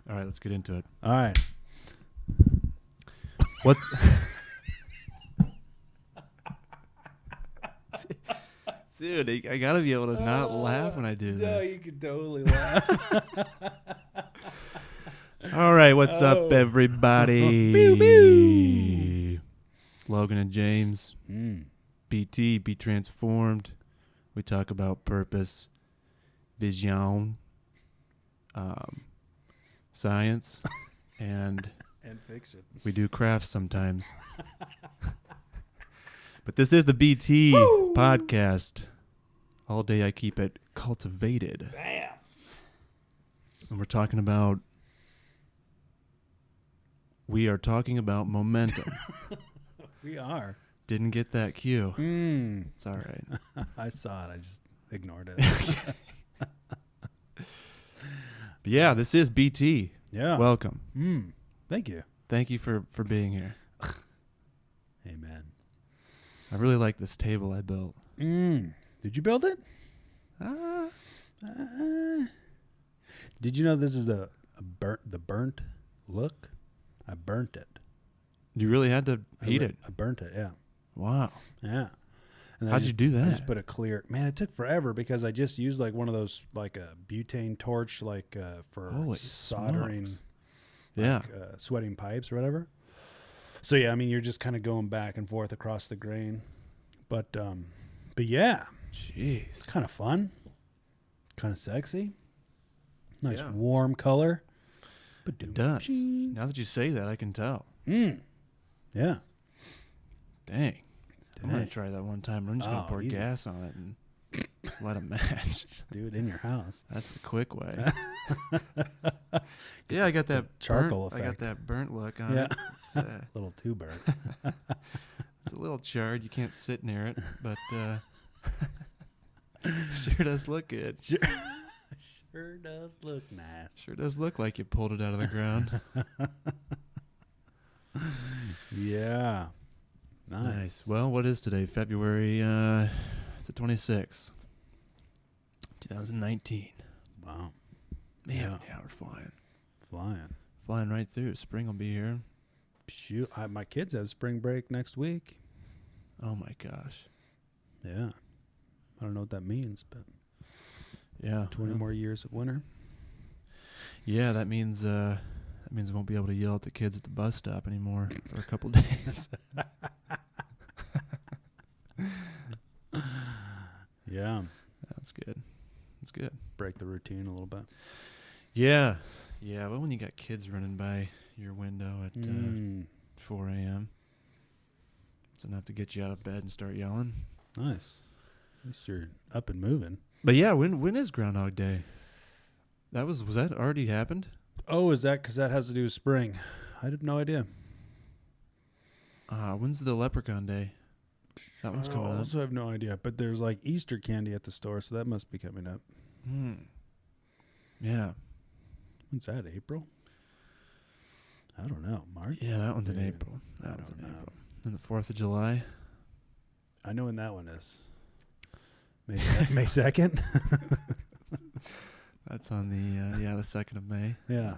All right, let's get into it. All right. Dude, I gotta be able to not laugh when I do No, this. you can totally laugh. All right, what's up, everybody? Pew, pew. Logan and James, BT, Be Transformed. We talk about purpose, vision, science, and fiction. we do crafts sometimes. But this is the BT podcast. All day I keep it cultivated. Bam. And we're talking about... We are talking about momentum. We are. Didn't get that cue. It's all right. I saw it. I just ignored it. But yeah, this is BT. Yeah. Welcome. Thank you. Thank you for being here. Amen. I really like this table I built. Did you build it? Did you know this is the burnt look? I burnt it. You really had to heat it. I burnt it, yeah. Wow. Yeah. And How'd you do that? I just put a clear... Man, it took forever because I just used like one of those, like a butane torch, like for Holy soldering, smokes. Yeah. sweating pipes or whatever. So yeah, I mean, you're just kind of going back and forth across the grain. But yeah. Jeez. It's kind of fun. Kind of sexy. Nice Yeah. warm color. It does. Now that you say that, I can tell. Yeah. Dang. I'm going to try that one time. I'm just going to pour easy. gas on it and light a match. Just do it in your house. That's the quick way. Yeah, I got that charcoal burnt, I got effect. that burnt look on Yeah. it. It's, A little too burnt. it's a little charred. You can't sit near it, but sure does look good. Sure does look nice. Sure does look like you pulled it out of the ground. Yeah. Nice. Well, what is today? February it's the 26th, 2019. Wow. Man, yeah, we're flying. Flying right through. Spring will be here. Shoot, my kids have spring break next week. Oh my gosh. Yeah. I don't know what that means, but Yeah. 20 more years of winter. Yeah, that means we won't be able to yell at the kids at the bus stop anymore for a couple days. Yeah. That's good. That's good. Break the routine a little bit. Yeah. Yeah, well, when you got kids running by your window at 4 a.m., it's enough to get you out of bed and start yelling. Nice. At least you're up and moving. But yeah, when is Groundhog Day? Was that already happened? Oh, is that because that has to do with spring? I had no idea. When's the Leprechaun Day? That one's coming I up. also have no idea, but there's like Easter candy at the store, so that must be coming up. Yeah. When's that, April? I don't know. March? Yeah, that one's in Maybe. April. I That one's in don't know. April. And the 4th of July. I know when that one is. May 2nd? That's on the 2nd of May. Yeah.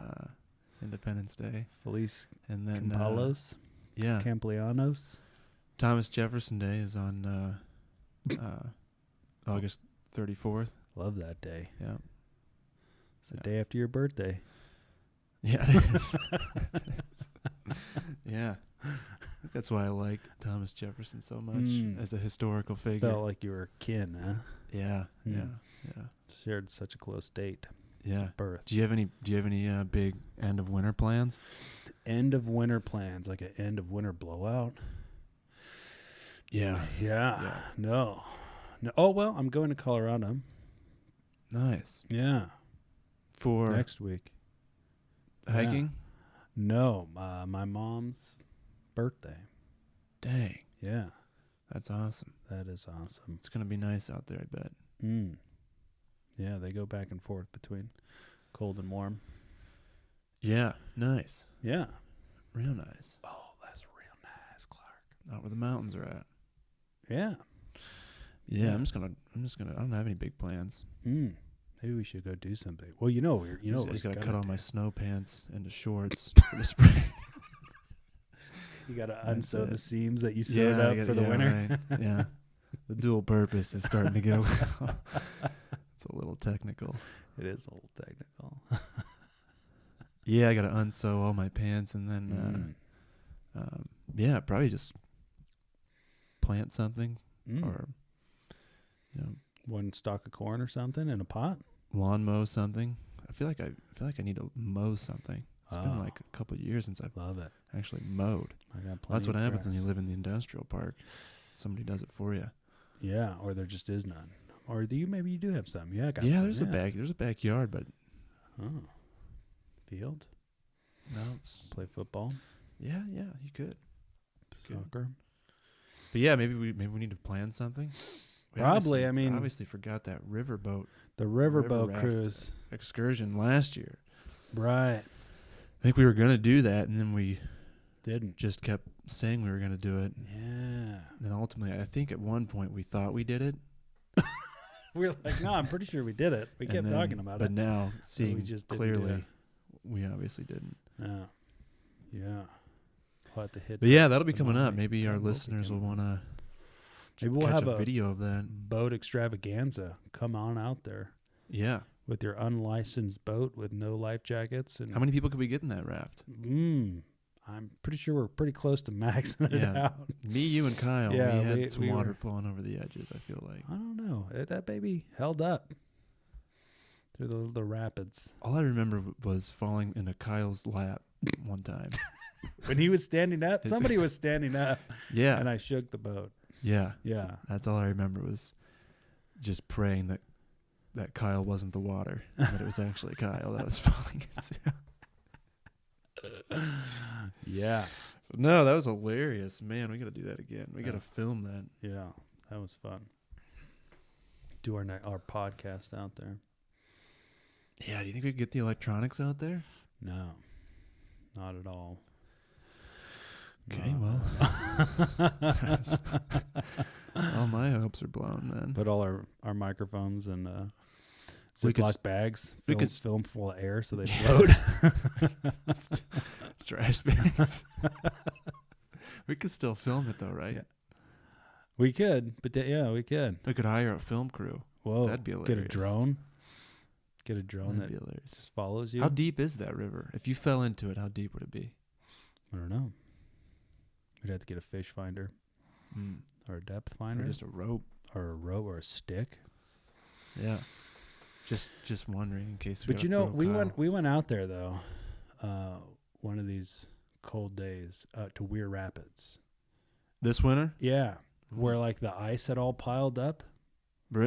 Independence Day. Feliz And then Campalos? yeah. Camplianos? Thomas Jefferson Day is on August 34th. Love that day. Yeah. It's the day after your birthday. Yeah, it is. Yeah. I think that's why I liked Thomas Jefferson so much as a historical figure. Felt like you were kin, huh? Yeah. Yeah. Shared such a close date. Yeah. Birth. Do you have any big end of winter plans? End of winter plans, like an end of winter blowout? Yeah. Yeah. No. Oh, well, I'm going to Colorado. Nice. Yeah. For Next week. hiking? No, my mom's birthday. Dang. Yeah. That's awesome. That is awesome. It's going to be nice out there, I bet. Yeah, they go back and forth between cold and warm. Yeah. Nice. Yeah. Real nice. Oh, that's real nice, Clark. Out where the mountains are at. Yeah. Yeah, Yes. I'm just gonna I don't have any big plans. Maybe we should go do something. Well, you know, I just got to cut all my do. snow pants into shorts for the spring. You got to That's unsew it. the seams that you sewed up for the winter. Right. Yeah. The dual purpose is starting to get it's a little technical. It is a little technical. Yeah, I got to unsew all my pants and then, probably just plant something or, one stalk of corn or something in a pot. Lawn mow something. I feel like I need to mow something. It's been like a couple of years since I've Love it. actually mowed. I got plenty. That's what of happens when grass. you live in the industrial park. Somebody does it for you. Yeah, or there just is none. Or maybe you do have some. Yeah, I got Yeah, some. there's a backyard, but Field. no, it's Play football. yeah, you could. Soccer. But yeah, maybe we need to plan something. We Probably, obviously forgot that riverboat The riverboat raft cruise. excursion last year. Right. I think we were gonna do that, and then we Didn't. just kept saying we were gonna do it. Yeah. And ultimately, I think at one point we thought we did it. We were like, no, I'm pretty sure we did it. We and kept then- talking about but it. now seeing just didn't do clearly, it. we obviously didn't. Yeah. Yeah. We'll have to hit. But yeah, that'll be the coming up. money. Maybe our That will be listeners will coming want to Maybe we'll catch have a video of that. boat extravaganza. Come on out there Yeah. with your unlicensed boat with no life jackets. And How many people could we get in that raft? I'm pretty sure we're pretty close to maxing it Yeah. out. Me, you, and Kyle. Yeah, we had some we water were- flowing over the edges, I feel like. I don't know. That baby held up through the rapids. All I remember was falling into Kyle's lap one time. When he was standing up, Is- somebody was standing up, Yeah. and I shook the boat. Yeah. Yeah. That's all I remember was just praying that Kyle wasn't the water, and that it was actually Kyle that I was falling into. Yeah. No, that was hilarious. Man, we got to do that again. We got to film that. Yeah. That was fun. Do our podcast out there. Yeah, do you think we could get the electronics out there? No. Not at all. Okay, No. well. All my hopes are blown then. Put all our microphones in We could Ziploc bags. we Fill, could fill them full of air so they float. Trash bags. We could still film it though, right? Yeah. We could, but we could. We could hire a film crew. Whoa. That'd be Get a hilarious. drone. Get a drone That'd that be hilarious. just follows you. How deep is that river? If you fell into it, how deep would it be? I don't know. We'd have to get a fish finder or a depth finder Or just a rope. or a rope or a stick. Yeah. Just wondering in case. But we went out there though, one of these cold days to Weir Rapids. this winter. Yeah, where like the ice had all piled up.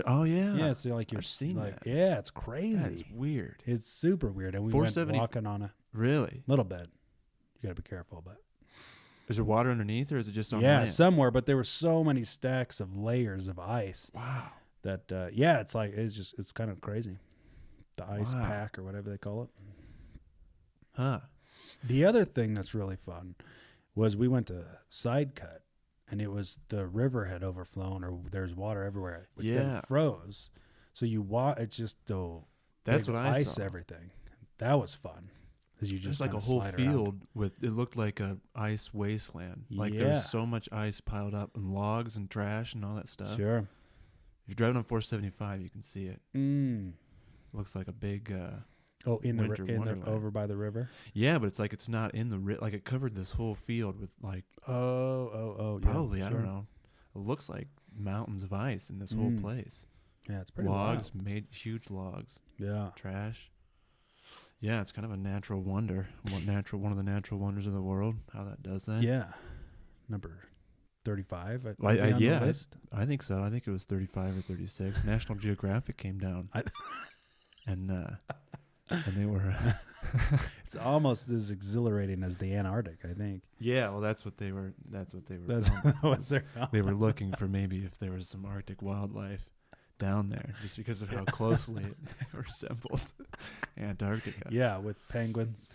Oh yeah. Yeah, so like you're I've seen like, that. yeah, it's That's crazy. weird. It's super weird, and we went 470 walking on it Really? a little bit. You got to be careful, but Is there water underneath, or is it just on yeah, land? somewhere. But there were so many stacks of layers of ice Wow. that it's kind of crazy. The ice Wow. pack or whatever they call it. Huh. The other thing that's really fun was we went to Side Cut, and it was the river had overflown, or there's water everywhere, which then Yeah. froze. So it's just the That's big what I ice saw. everything. That was fun because you just Just like a kinda whole slide around. field with it looked like a ice wasteland. Like there Yeah. was so much ice piled up and logs and trash and all that stuff. Sure. If you're driving on 475, you can see it. Mm. It looks like a big. Oh, Winter wonderland. over by the river. Yeah, but it's like it's not in the like it covered this whole field with like Oh. probably yeah, I don't know. It looks like mountains of ice in this whole place. Yeah, it's pretty Logs, made huge logs, wild. Yeah. trash. Yeah, it's kind of a natural wonder. One of the natural wonders of the world. How that does that? Yeah. Number 35. Well, on the yeah, list. I think so. I think it was 35 or 36. National Geographic came down, and they were. It's almost as exhilarating as the Antarctic, I think. Yeah, well, that's what they were. That's what they were. That's filming. what they're They were looking for maybe if there was some Arctic wildlife down there, just because of how closely it resembled Antarctica. Yeah, with penguins.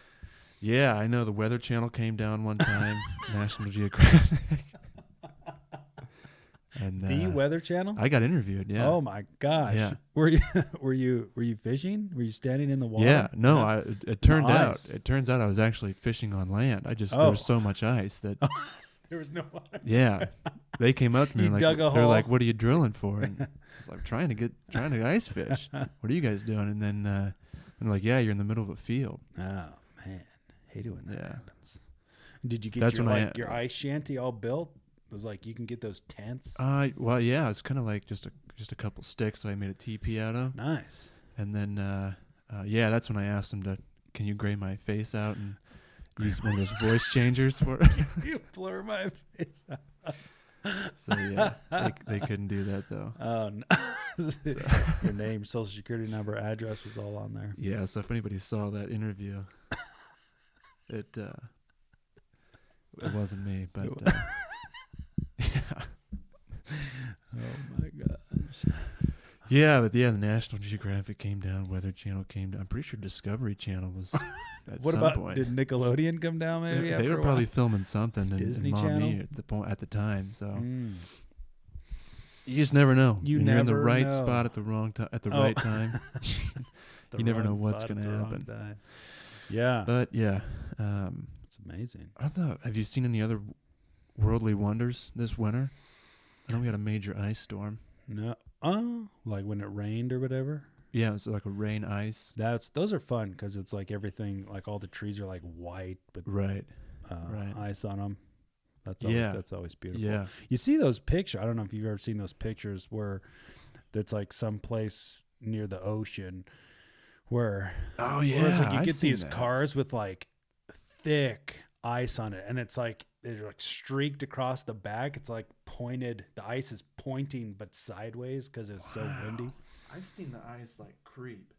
Yeah, I know the Weather Channel came down one time. National Geographic. And The Weather Channel? I got interviewed. Yeah. Oh my gosh. Yeah. Were you fishing? Were you standing in the water? Yeah. No, it turns out ice. it turns out I was actually fishing on land. There was so much ice that there was no water. Yeah. They came up to me You and dug a they're hole? like, "What are you drilling for?" And I was like, trying to ice fish. What are you guys doing? And then they're like, "Yeah, you're in the middle of a field." Oh man, hate it when that Yeah. happens. Did you get That's your, when your ice shanty all built? It was like you can get those tents. Well, yeah, it's kind of like just a couple sticks that I made a teepee out of. Nice. And then that's when I asked them can you gray my face out and use one of those voice changers for it? You blur my face out. So yeah, they couldn't do that though. Oh no. Your name, social security number, address was all on there. Yeah, so if anybody saw that interview, it wasn't me, but yeah. Oh my gosh. Yeah, but the National Geographic came down, Weather Channel came down. I'm pretty sure Discovery Channel was at What some about point. did Nickelodeon come down maybe? They after were a probably while? filming something in Disney Maumee Channel? at the time. So Mm. you just never know. You When you're in the never right know. spot at the wrong time at the right time. The You never know wrong what's spot at gonna the wrong happen. time. Yeah, But yeah, it's amazing. I don't know. Have you seen any other worldly wonders this winter? I know we had a major ice storm. No, like when it rained or whatever. Yeah, it was like a rain ice. Those are fun because it's like everything, like all the trees are like white with Right. ice on them. That's always beautiful. Yeah. You see those pictures. I don't know if you've ever seen those pictures where it's like someplace near the ocean where Oh yeah. where it's like you I've get seen these that. cars with like thick ice on it, and it's like they're like streaked across the back. It's like pointed. The ice is pointing but sideways because it's so windy. I've seen the ice like creep.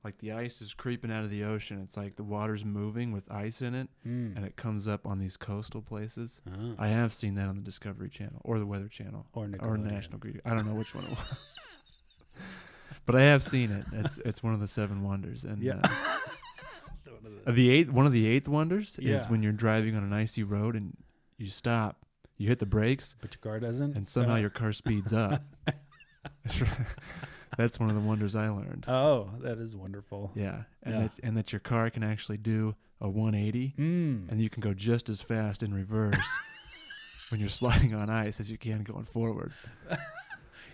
Like the ice is creeping out of the ocean. It's like the water's moving with ice in it, and it comes up on these coastal places. Oh. I have seen that on the Discovery Channel or the Weather Channel Or or Nickelodeon. National Geographic. I don't know which one it was, but I have seen it. It's one of the 7 wonders, and Yeah. one of the 8th wonders is Yeah. when you're driving on an icy road and you stop, you hit the brakes, But your car doesn't. and somehow your car speeds up. That's one of the wonders I learned. Oh, that is wonderful. Yeah, Yeah. That your car can actually do a 180, and you can go just as fast in reverse when you're sliding on ice as you can going forward.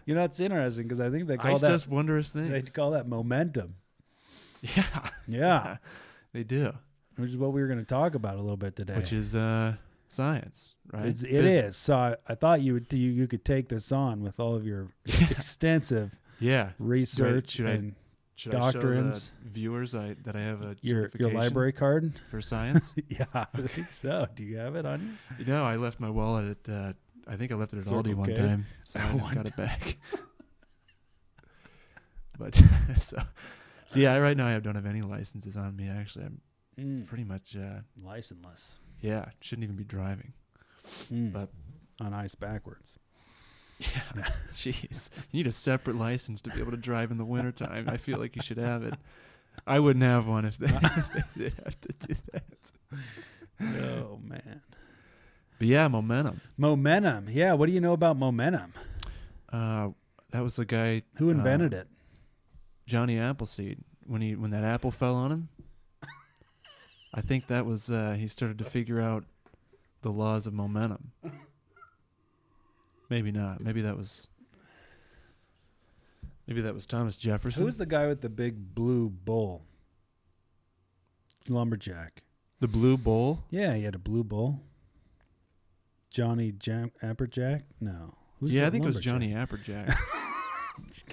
You know, it's interesting because I think they call Ice that does wondrous they things. call that momentum. Yeah, Yeah, they do. which is what we were going to talk about a little bit today. Which is science, right? It is. So I thought you could take this on with all of your extensive Yeah. research Should and I doctrines. show the viewers that I have a your certification library card. for science? Yeah, I think so. Do you have it on you? No, I left my wallet at. I think I left it at Circle Aldi one K? time, so I One got it back. But so yeah, right now I don't have any licenses on me. Actually, I'm pretty much Licenseless. yeah, shouldn't even be driving. But On ice backwards. yeah, jeez, you need a separate license to be able to drive in the wintertime. I feel like you should have it. I wouldn't have one if they did have to do that. Oh man. But yeah, momentum. Momentum. Yeah. What do you know about momentum? That was the guy Who invented it? Johnny Appleseed. When that apple fell on him, I think that was he started to figure out the laws of momentum. Maybe not. Maybe that was Thomas Jefferson. Who was the guy with the big blue bull? Lumberjack. The Blue Bull? Yeah, he had a blue bull. Johnny Apperjack? No. Who's Yeah, the I think it was lumberjack? Johnny Apperjack.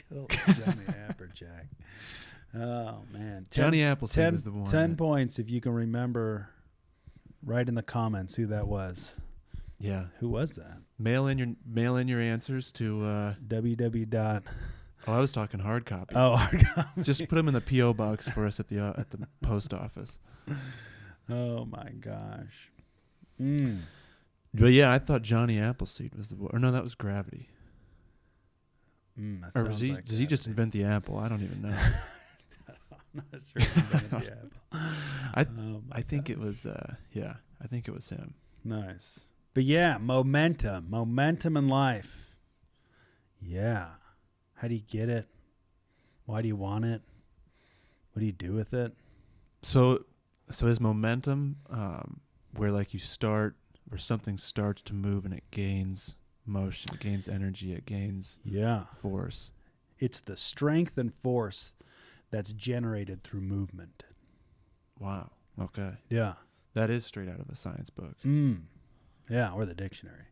Good old Johnny Apperjack. Oh man, Johnny Appleseed was the one. 10 points if you can remember. Write in the comments who that was. Yeah. Who was that? Mail in your answers to www. I was talking hard copy. Oh, Just put them in the PO box for us at the post office. oh my gosh. But yeah, I thought Johnny Appleseed was the boy. Or no, that was Gravity. That Or was sounds he? like Does he just gravity. invent the apple? I don't even know. I'm not sure he invented the apple. I think it was. Yeah, I think it was him. Nice. But yeah, momentum in life. Yeah. How do you get it? Why do you want it? What do you do with it? So is momentum where like where something starts to move and it gains motion, it gains energy, it gains force. It's the strength and force that's generated through movement. Wow. Okay. Yeah. That is straight out of a science book. Yeah, or the dictionary.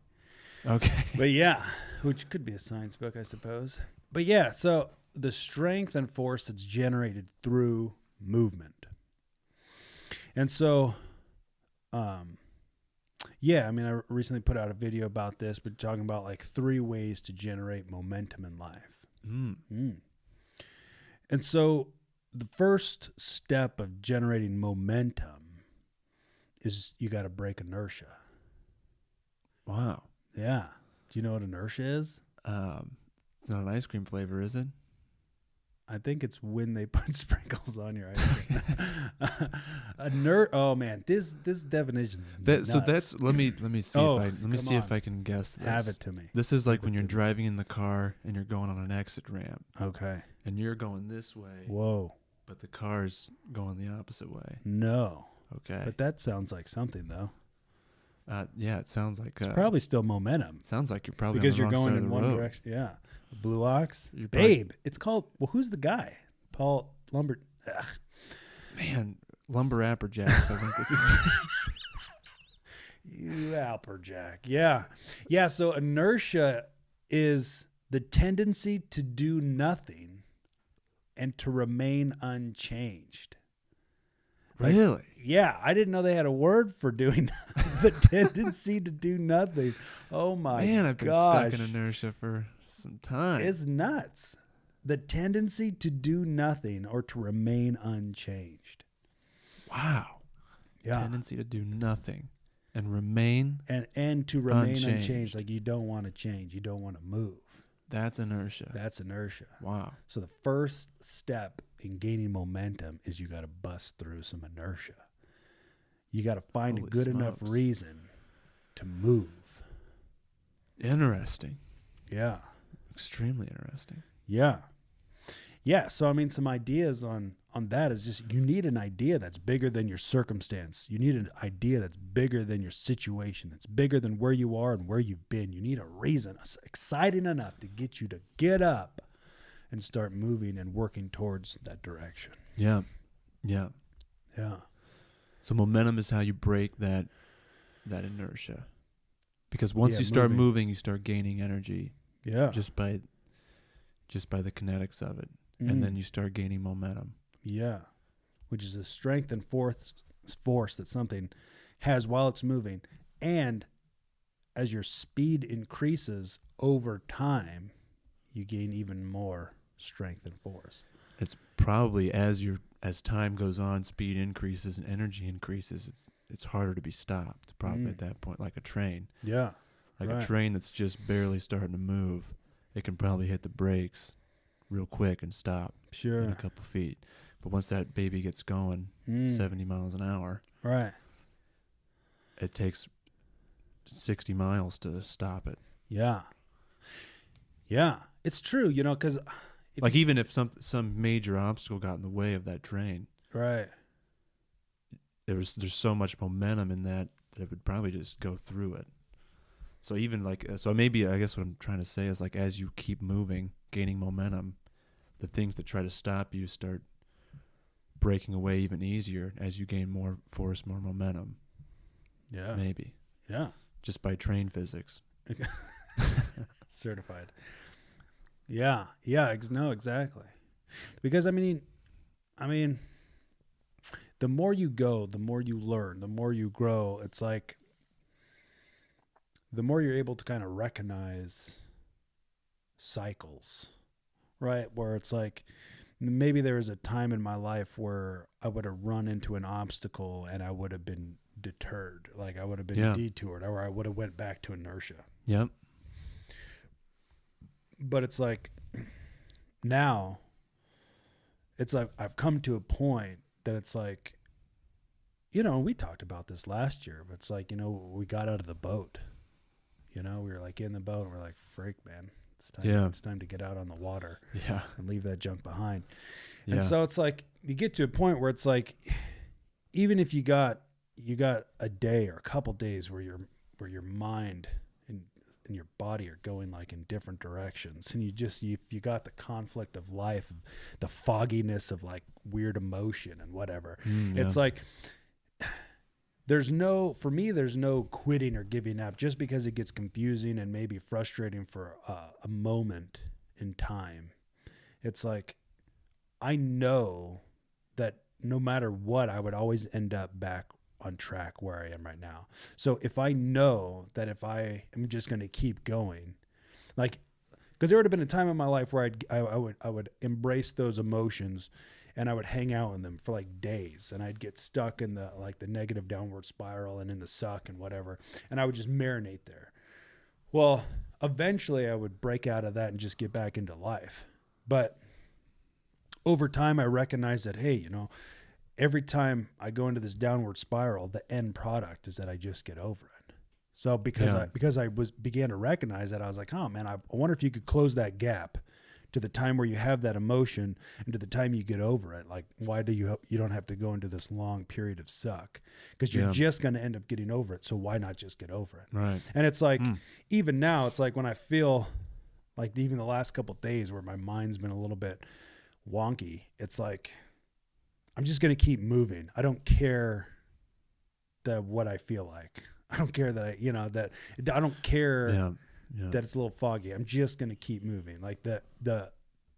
Okay. But yeah, which could be a science book, I suppose. But yeah, so the strength and force that's generated through movement. And so, yeah, I mean, I recently put out a video about this, but talking about like 3 ways to generate momentum in life. And so the first step of generating momentum is you got to break inertia. Wow. Yeah. Do you know what inertia is? It's not an ice cream flavor, is it? I think it's when they put sprinkles on your ice cream. Oh man, this definition is nuts. So that's let me see if I can guess this. Have it to me. This is like when you're driving in the car and you're going on an exit ramp. Okay. And you're going this way. Whoa. But the car's going the opposite way. No. Okay. But that sounds like something though. Yeah, it sounds like it's probably still momentum. It sounds like you're probably because on the you're wrong going side in of the one road. direction. Yeah. Blue Ox. Probably, Babe. It's called. Well, who's the guy? Paul Lumber. Ugh. Man, Lumber Apperjacks. I think this is. You Alperjack. Yeah. Yeah. So inertia is the tendency to do nothing and to remain unchanged. Like, really? Yeah. I didn't know they had a word for doing the tendency to do nothing. Oh my Man, I've been gosh. stuck in inertia for some time. It's nuts. The tendency to do nothing or to remain unchanged. Wow. Yeah. Tendency to do nothing and remain and to remain unchanged. Like you don't want to change. You don't want to move. That's inertia. That's inertia. Wow. So the first step in gaining momentum is you got to bust through some inertia. You got to find Holy a good smokes. enough reason to move. Interesting. Yeah. Extremely interesting. Yeah. Yeah. So, I mean, some ideas on that is just you need an idea that's bigger than your circumstance. You need an idea that's bigger than your situation. It's bigger than where you are and where you've been. You need a reason exciting enough to get you to get up and start moving and working towards that direction. Yeah. Yeah. Yeah. So momentum is how you break that inertia. Because once you start moving, you start gaining energy. Yeah. Just by the kinetics of it. And then you start gaining momentum. Yeah. Which is a strength and force that something has while it's moving. And as your speed increases over time, you gain even more strength and force. It's probably as time goes on, speed increases and energy increases, it's harder to be stopped probably at that point, like a train. Yeah. Like a train that's just barely starting to move. It can probably hit the brakes real quick and stop in a couple feet. But once that baby gets going, 70 miles an hour, right, it takes 60 miles to stop it. Yeah. Yeah. It's true, because even if some major obstacle got in the way of that train, right, there's so much momentum in that it would probably just go through it. So even maybe I guess what I'm trying to say is like as you keep moving, gaining momentum, the things that try to stop you start breaking away even easier as you gain more force, more momentum. Yeah. Maybe. Yeah. Just by train physics. Certified. Yeah. Yeah. No, exactly. Because I mean, the more you go, the more you learn, the more you grow. It's like the more you're able to kind of recognize cycles, right? Where it's like maybe there was a time in my life where I would have run into an obstacle and I would have been deterred, like I would have been detoured, or I would have went back to inertia. Yep. But it's like now it's like I've come to a point that it's like, we talked about this last year, but it's like, we got out of the boat, we were like in the boat and we're like, freak, man, It's time. Yeah. It's time to get out on the water Yeah. and leave that junk behind. Yeah. And so it's like you get to a point where it's like, even if you got a day or a couple days where your mind and your body are going like in different directions, and if you got the conflict of life, the fogginess of like weird emotion and whatever, it's like there's no quitting or giving up just because it gets confusing and maybe frustrating for a moment in time. It's like, I know that no matter what, I would always end up back on track where I am right now. So if I know that if I am just going to keep going, like, because there would have been a time in my life where I would embrace those emotions and I would hang out in them for like days, and I'd get stuck in the negative downward spiral and in the suck and whatever. And I would just marinate there. Well, eventually I would break out of that and just get back into life. But over time, I recognized that, hey, every time I go into this downward spiral, the end product is that I just get over it. So because I began to recognize that, I was like, oh man, I wonder if you could close that gap to the time where you have that emotion and to the time you get over it. Like, why do you don't have to go into this long period of suck? Because you're just going to end up getting over it. So why not just get over it? Right. And it's like, even now, it's like when I feel like even the last couple of days where my mind's been a little bit wonky, it's like, I'm just going to keep moving. I don't care what I feel like. I don't care that I don't care that it's a little foggy. I'm just going to keep moving. Like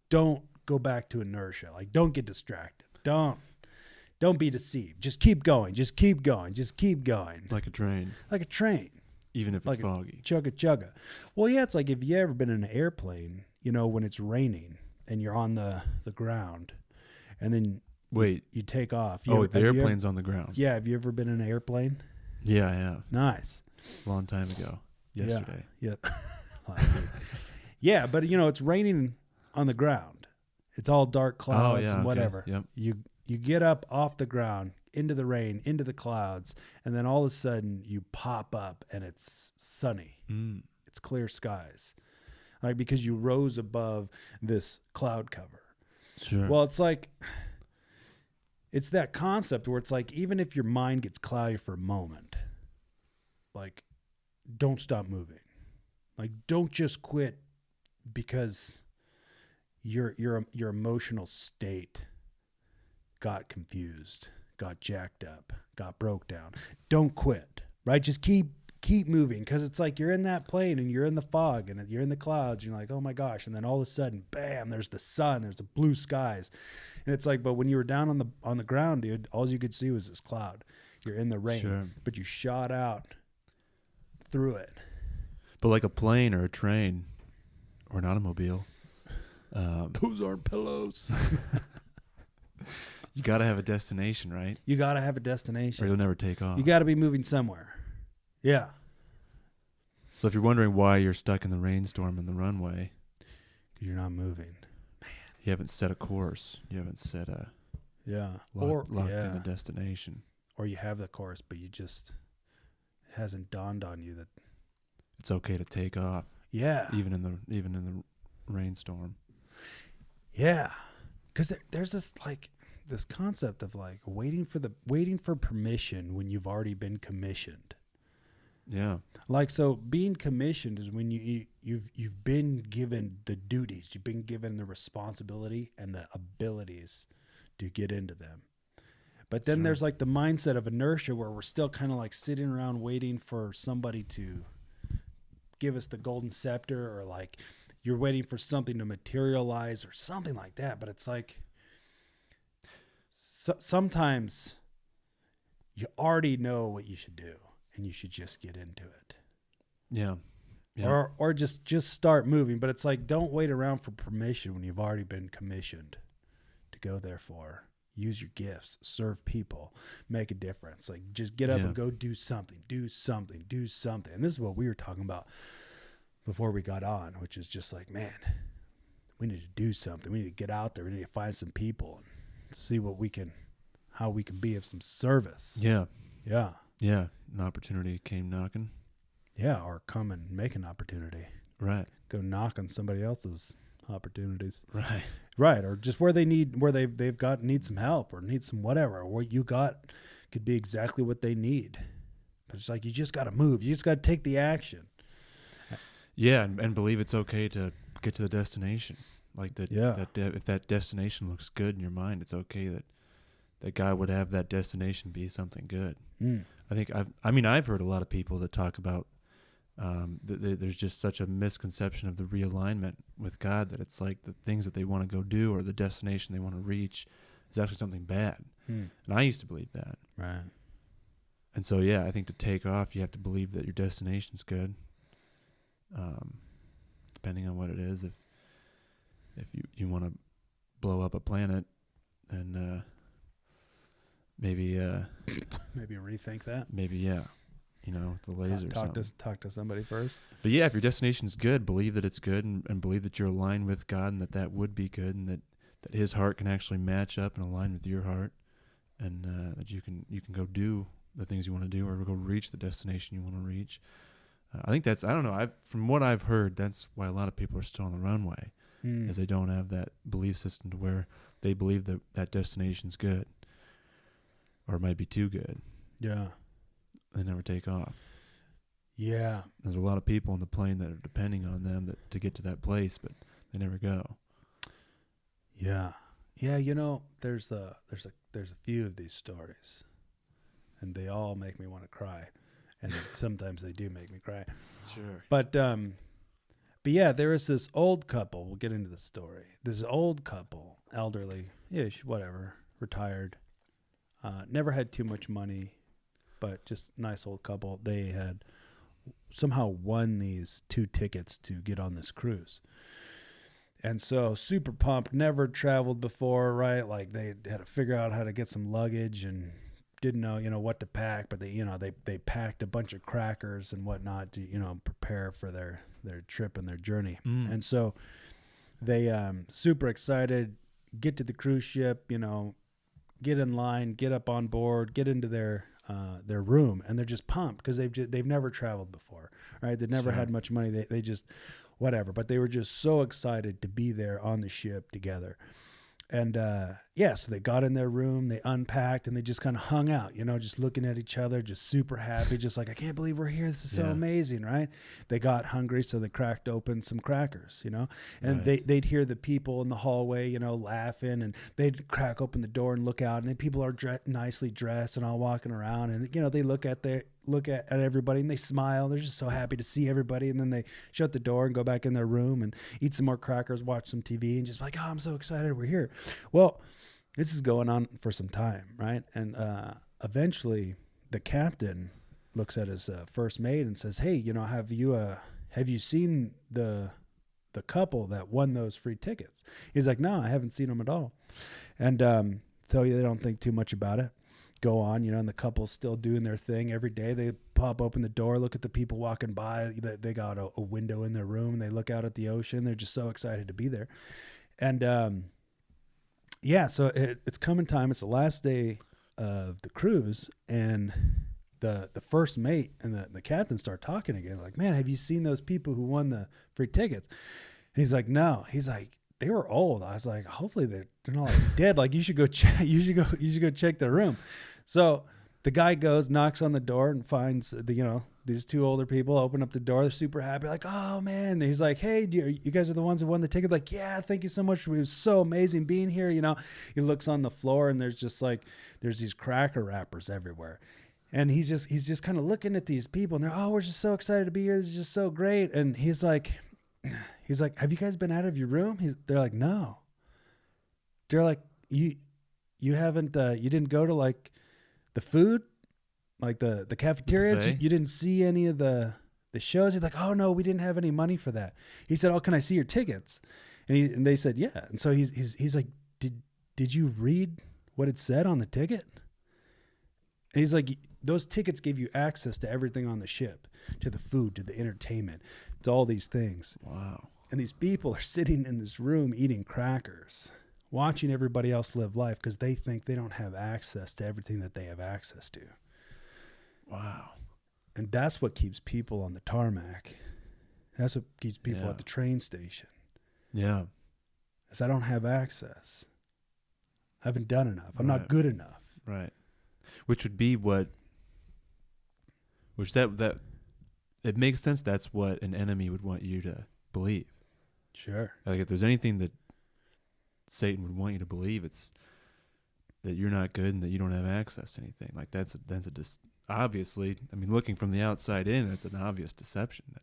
don't go back to inertia. Like, don't get distracted. Don't be deceived. Just keep going. Just keep going. Just keep going. Like a train. Like a train. Even if it's foggy. Chugga. Well, yeah, it's like if you ever been in an airplane, when it's raining and you're on the ground and then you take off. The airplane's on the ground. Yeah. Have you ever been in an airplane? Yeah, I have. Nice. Long time ago. Yesterday. Yeah. Last week. Yeah, but it's raining on the ground. It's all dark clouds and whatever. Yep. You get up off the ground, into the rain, into the clouds, and then all of a sudden you pop up and it's sunny. It's clear skies. Like, because you rose above this cloud cover. Sure. Well, it's like, it's that concept where it's like, even if your mind gets cloudy for a moment, like, don't stop moving. Like, don't just quit because your emotional state got confused, got jacked up, got broke down. Don't quit, right? Just keep moving, because it's like you're in that plane and you're in the fog and you're in the clouds. And you're like, oh my gosh. And then all of a sudden, bam, there's the sun, there's the blue skies. And it's like, but when you were down on the ground, dude, all you could see was this cloud. You're in the rain, but you shot out through it. But like a plane or a train or an automobile, those aren't pillows. You got to have a destination, right? You got to have a destination. Or you'll never take off. You got to be moving somewhere. Yeah. So if you're wondering why you're stuck in the rainstorm in the runway, because you're not moving. Man. You haven't set a course. You haven't set a locked in a destination. Or you have the course, but it hasn't dawned on you that it's okay to take off. Yeah. Even in the rainstorm. Yeah. Because there's this concept of like waiting for permission when you've already been commissioned. Yeah. Like, so being commissioned is when you've been given the duties, you've been given the responsibility and the abilities to get into them. But then there's like the mindset of inertia where we're still kind of like sitting around waiting for somebody to give us the golden scepter, or like you're waiting for something to materialize or something like that. But it's like, sometimes you already know what you should do and you should just get into it. Yeah. Yeah. Or just start moving. But it's like, don't wait around for permission when you've already been commissioned to go there for. Use your gifts, serve people, make a difference. Like, just get up and go do something. And this is what we were talking about before we got on, which is just like, man, we need to do something. We need to get out there. We need to find some people and see how we can be of some service. Yeah. Yeah. Yeah. An opportunity came knocking. Yeah. Or come and make an opportunity. Right. go knock on somebody else's opportunities. Right. Right. Or just where need some help or need some whatever. Or what you got could be exactly what they need. But it's like, you just got to move. You just got to take the action. Yeah. And believe it's okay to get to the destination. Like that, if that destination looks good in your mind, it's okay that God would have that destination be something good. I think I've heard a lot of people that talk about there's just such a misconception of the realignment with God that it's like the things that they want to go do or the destination they want to reach is actually something bad. And I used to believe that. Right. And so, yeah, I think to take off, you have to believe that your destination's good. Depending on what it is, if you want to blow up a planet and maybe rethink that. Maybe, yeah. You know, the laser. Talk to somebody first. But yeah, if your destination's good, believe that it's good and believe that you're aligned with God and that would be good and that His heart can actually match up and align with your heart, and that you can go do the things you want to do or go reach the destination you want to reach. I think I don't know. From what I've heard, that's why a lot of people are still on the runway, is they don't have that belief system to where they believe that destination's good, or it might be too good. Yeah. They never take off. Yeah. There's a lot of people on the plane that are depending on them to get to that place, but they never go. Yeah. Yeah, you know, there's a few of these stories, and they all make me want to cry. And sometimes they do make me cry. Sure. But yeah, there is this old couple. We'll get into the story. This old couple, elderly-ish, whatever, retired, never had too much money, but just nice old couple. They had somehow won these 2 tickets to get on this cruise. And so super pumped, never traveled before, right? Like they had to figure out how to get some luggage and didn't know, what to pack, but they packed a bunch of crackers and whatnot to, prepare for their trip and their journey. And so they super excited, get to the cruise ship, get in line, get up on board, get into their room, and they're just pumped because they've never traveled before, right? They've never had much money. They just whatever, but they were just so excited to be there on the ship together. And so they got in their room, they unpacked, and they just kind of hung out, just looking at each other, just super happy, just like, I can't believe we're here. This is so amazing, right? They got hungry, so they cracked open some crackers, and they'd hear the people in the hallway, laughing, and they'd crack open the door and look out, and then people are nicely dressed and all walking around, and they look at everybody and they smile. They're just so happy to see everybody, and then they shut the door and go back in their room and eat some more crackers, watch some TV, and just like, oh, I'm so excited we're here. Well, this is going on for some time, right? And eventually the captain looks at his first mate and says, hey, have you seen the couple that won those free tickets? He's like, no, I haven't seen them at all. And so they don't think too much about it. Go on, and the couple's still doing their thing every day. They pop open the door, look at the people walking by. They got a window in their room, and they look out at the ocean. They're just so excited to be there. And so it's coming time. It's the last day of the cruise, and the first mate and the captain start talking again. Like, man, have you seen those people who won the free tickets? And he's like, no. He's like, they were old. I was like, hopefully they're not like dead. Like, you should go check. You should go check their room. So the guy goes, knocks on the door, and finds these 2 older people. Open up the door. They're super happy. Like, oh man. And he's like, hey, you guys are the ones who won the ticket. Like, yeah, thank you so much. It was so amazing being here. He looks on the floor, and there's these cracker wrappers everywhere. And he's just kind of looking at these people, and they're, oh, we're just so excited to be here. This is just so great. And he's like, have you guys been out of your room? They're like, no. They're like, you haven't, you didn't go to like the food, like the cafeterias. You didn't see any of the shows. He's like, oh no, we didn't have any money for that. He said, oh, can I see your tickets? And they said, yeah. And so he's like, did you read what it said on the ticket? And he's like, those tickets gave you access to everything on the ship, to the food, to the entertainment, to all these things. Wow. And these people are sitting in this room eating crackers, watching everybody else live life because they think they don't have access to everything that they have access to. Wow. And that's what keeps people on the tarmac That's what keeps people Yeah. at the train station. Yeah. Is I don't have access. I haven't done enough. I'm Right. not good enough. Right. Which would be what, that it makes sense. That's what an enemy would want you to believe. Sure. Like if there's anything that Satan would want you to believe, it's that you're not good and that you don't have access to anything. Like that's obviously, I mean, looking from the outside in, it's an obvious deception that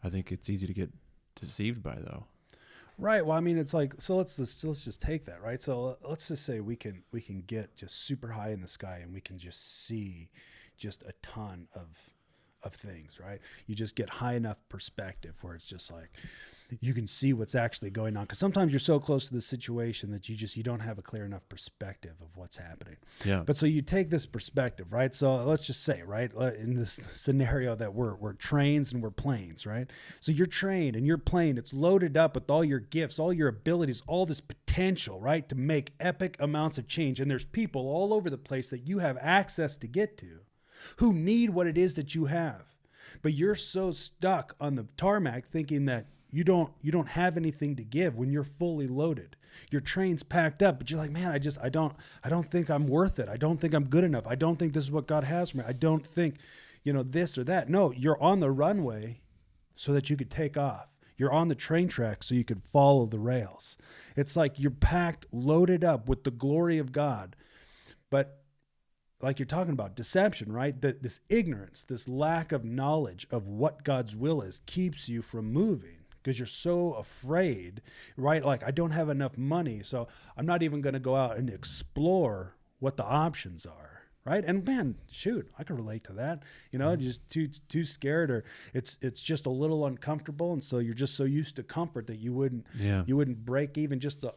I think it's easy to get deceived by, though. Right. Well, I mean, it's like, so let's just take that, right? So let's just say we can get just super high in the sky and we can just see just a ton of things, right? You just get high enough perspective where it's just like you can see what's actually going on, because sometimes you're so close to the situation that you don't have a clear enough perspective of what's happening. Yeah. But so you take this perspective, right? So let's just say, right, in this scenario that we're trains and we're planes, right? So your train and your plane, it's loaded up with all your gifts, all your abilities, all this potential, right, to make epic amounts of change. And there's people all over the place that you have access to get to who need what it is that you have. But you're so stuck on the tarmac thinking that you don't have anything to give when you're fully loaded. Your train's packed up, but you're like, man, I don't think I'm worth it. I don't think I'm good enough. I don't think this is what God has for me. I don't think, this or that. No, you're on the runway so that you could take off. You're on the train track so you could follow the rails. It's like you're packed, loaded up with the glory of God. But like you're talking about, deception, right? This ignorance, this lack of knowledge of what God's will is keeps you from moving because you're so afraid, right? Like, I don't have enough money, so I'm not even going to go out and explore what the options are, right? And man, shoot, I can relate to that. Just too scared, or it's just a little uncomfortable, and so you're just so used to comfort that you wouldn't break even just to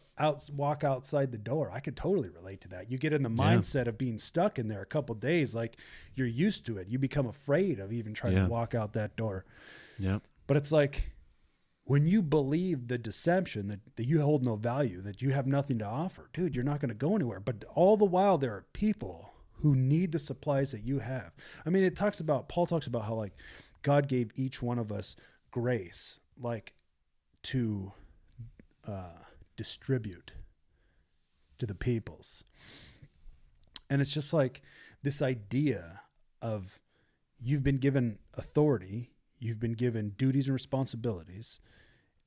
walk outside the door. I could totally relate to that. You get in the mindset of being stuck in there a couple of days, like you're used to it. You become afraid of even trying to walk out that door. Yeah. But it's like when you believe the deception that you hold no value, that you have nothing to offer, dude, you're not going to go anywhere. But all the while, there are people who need the supplies that you have. I mean, Paul talks about how like God gave each one of us grace, like to distribute to the peoples. And it's just like this idea of you've been given authority, you've been given duties and responsibilities,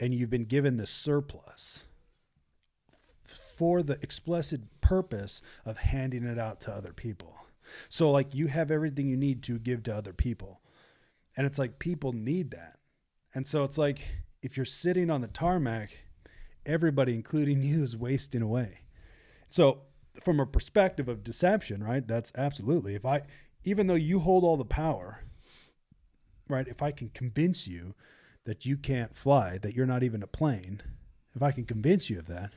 and you've been given the surplus for the explicit purpose of handing it out to other people. So like you have everything you need to give to other people. And it's like people need that. And so it's like if you're sitting on the tarmac, everybody, including you, is wasting away. So from a perspective of deception, right, that's absolutely, even though you hold all the power, right, if I can convince you that you can't fly, that you're not even a plane, if I can convince you of that,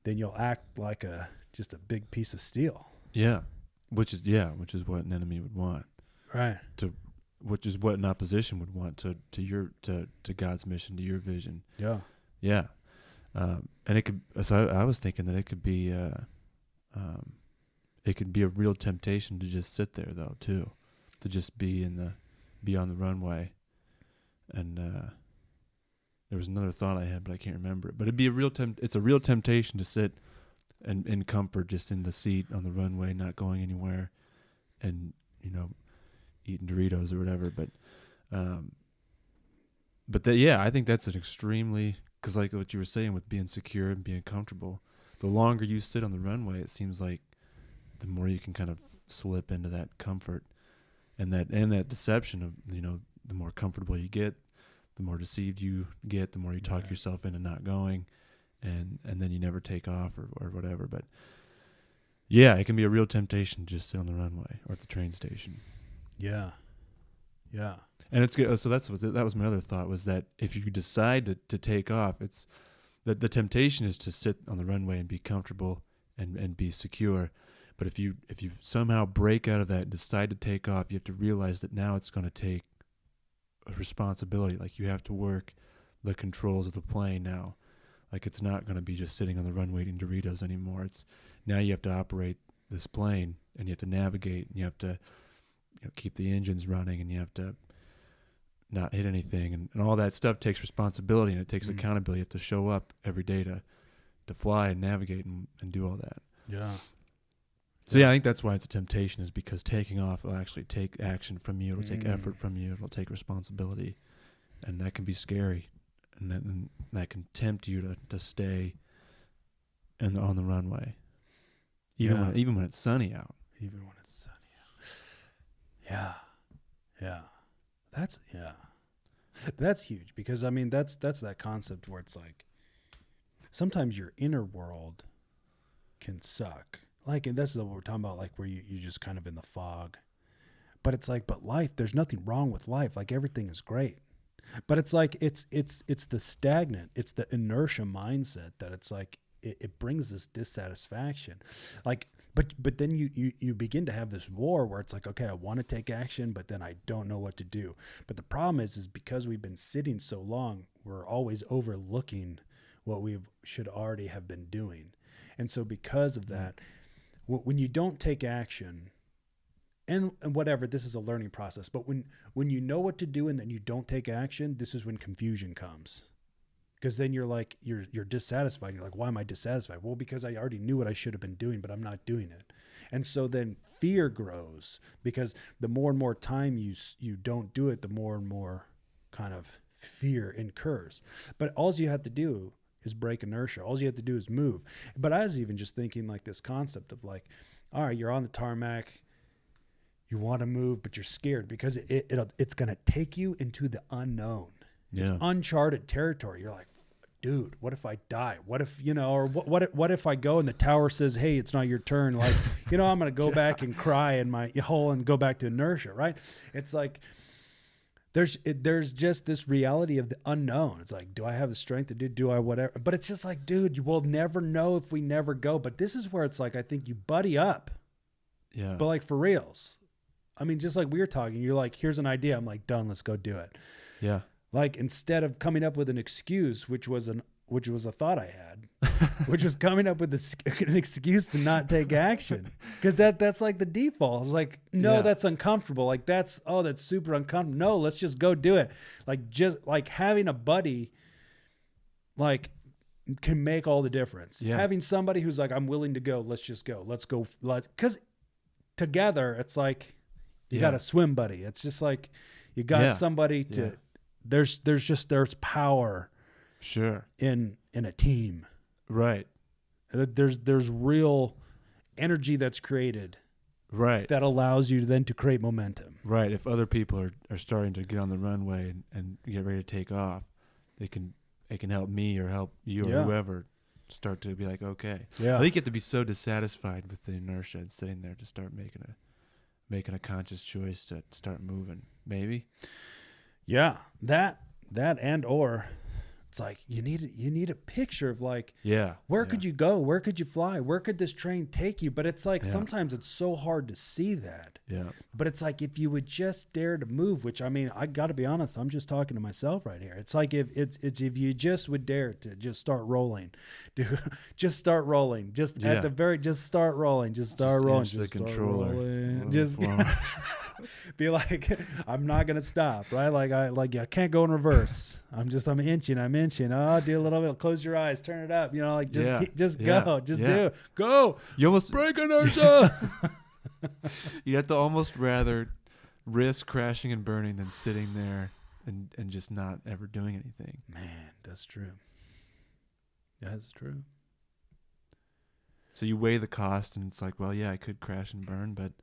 then you'll act like just a big piece of steel. Yeah. Which is what an enemy would want. Right. Which is what an opposition would want to God's mission, to your vision. Yeah. Yeah. And it could, so I was thinking that it could be a real temptation to just sit there though too, to just be on the runway. And there was another thought I had, but I can't remember it. But it's a real temptation to sit and in comfort, just in the seat on the runway, not going anywhere, and eating Doritos or whatever. I think that's an extremely, because like what you were saying with being secure and being comfortable, the longer you sit on the runway, it seems like the more you can kind of slip into that comfort and that deception of, the more comfortable you get, the more deceived you get, the more you talk yourself into not going, and then you never take off or whatever. But yeah, it can be a real temptation to just sit on the runway or at the train station. Yeah. Yeah. And it's good. So that was my other thought, was that if you decide to take off, it's that the temptation is to sit on the runway and be comfortable and be secure. But if you somehow break out of that and decide to take off, you have to realize that now it's going to take a responsibility. Like you have to work the controls of the plane now. Like it's not going to be just sitting on the runway eating Doritos anymore. It's now you have to operate this plane, and you have to navigate, and you have to keep the engines running, and you have to not hit anything, and all that stuff takes responsibility, and it takes accountability. You have to show up every day to fly and navigate and do all that. Yeah. So yeah, I think that's why it's a temptation, is because taking off will actually take action from you. It'll take effort from you. It'll take responsibility, and that can be scary, and that can tempt you to stay on the runway, even when it's sunny out. Even when it's sunny out. Yeah. That's huge, because I mean that's that concept where it's like sometimes your inner world can suck. Like, and that's what we're talking about, like where you're just kind of in the fog. But it's like, but life, there's nothing wrong with life. Like everything is great. But it's like it's the stagnant, it's the inertia mindset that it's like it brings this dissatisfaction. Like but then you begin to have this war where it's like, okay, I want to take action, but then I don't know what to do. But the problem is because we've been sitting so long, we're always overlooking what we should already have been doing. And so because of that, when you don't take action, and whatever, this is a learning process, but when you know what to do and then you don't take action, this is when confusion comes. Because then you're like, you're dissatisfied. You're like, why am I dissatisfied? Well, because I already knew what I should have been doing, but I'm not doing it. And so then fear grows, because the more and more time you don't do it, the more and more kind of fear incurs. But all you have to do is break inertia. All you have to do is move. But I was even just thinking like this concept of like, all right, you're on the tarmac, you want to move, but you're scared because it's going to take you into the unknown. Yeah. It's uncharted territory. You're like, dude, what if I die? What if, or what if I go and the tower says, hey, it's not your turn. Like, I'm going to go back and cry in my hole and go back to inertia. Right. It's like, there's just this reality of the unknown. It's like, do I have the strength to do I whatever? But it's just like, dude, you will never know if we never go. But this is where it's like, I think you buddy up. Yeah. But like for reals. I mean, just like we were talking, you're like, here's an idea. I'm like, done. Let's go do it. Yeah. Like instead of coming up with an excuse, which was a thought I had, which was coming up with an excuse to not take action, because that's like the default. It's like, no, that's uncomfortable. Like that's super uncomfortable. No, let's just go do it. Like just like having a buddy, like can make all the difference. Yeah. Having somebody who's like, I'm willing to go. Let's just go. Let's go. Because together, it's like you got a swim buddy. It's just like you got somebody to. Yeah. There's power, sure, in a team, right? There's real energy that's created, right, that allows you then to create momentum, right? If other people are starting to get on the runway and get ready to take off, they can help me or help you or whoever start to be like, okay, I think you have to be so dissatisfied with the inertia and sitting there to start making a conscious choice to start moving, maybe. Yeah, that and or it's like you need a picture of like, where could you go? Where could you fly? Where could this train take you? But it's like sometimes it's so hard to see that. Yeah. But it's like if you would just dare to move, which I mean, I got to be honest, I'm just talking to myself right here. It's like if you just would dare to just start rolling, just start rolling, just start rolling, just start rolling, just the controller, just. Be like, I'm not gonna stop, right? Like I can't go in reverse. I'm inching. Oh, do a little bit. Close your eyes. Turn it up. Like just go. Just do. Go. You almost break inertia. You have to almost rather risk crashing and burning than sitting there and just not ever doing anything. Man, that's true. That's true. So you weigh the cost, and it's like, well, yeah, I could crash and burn, but.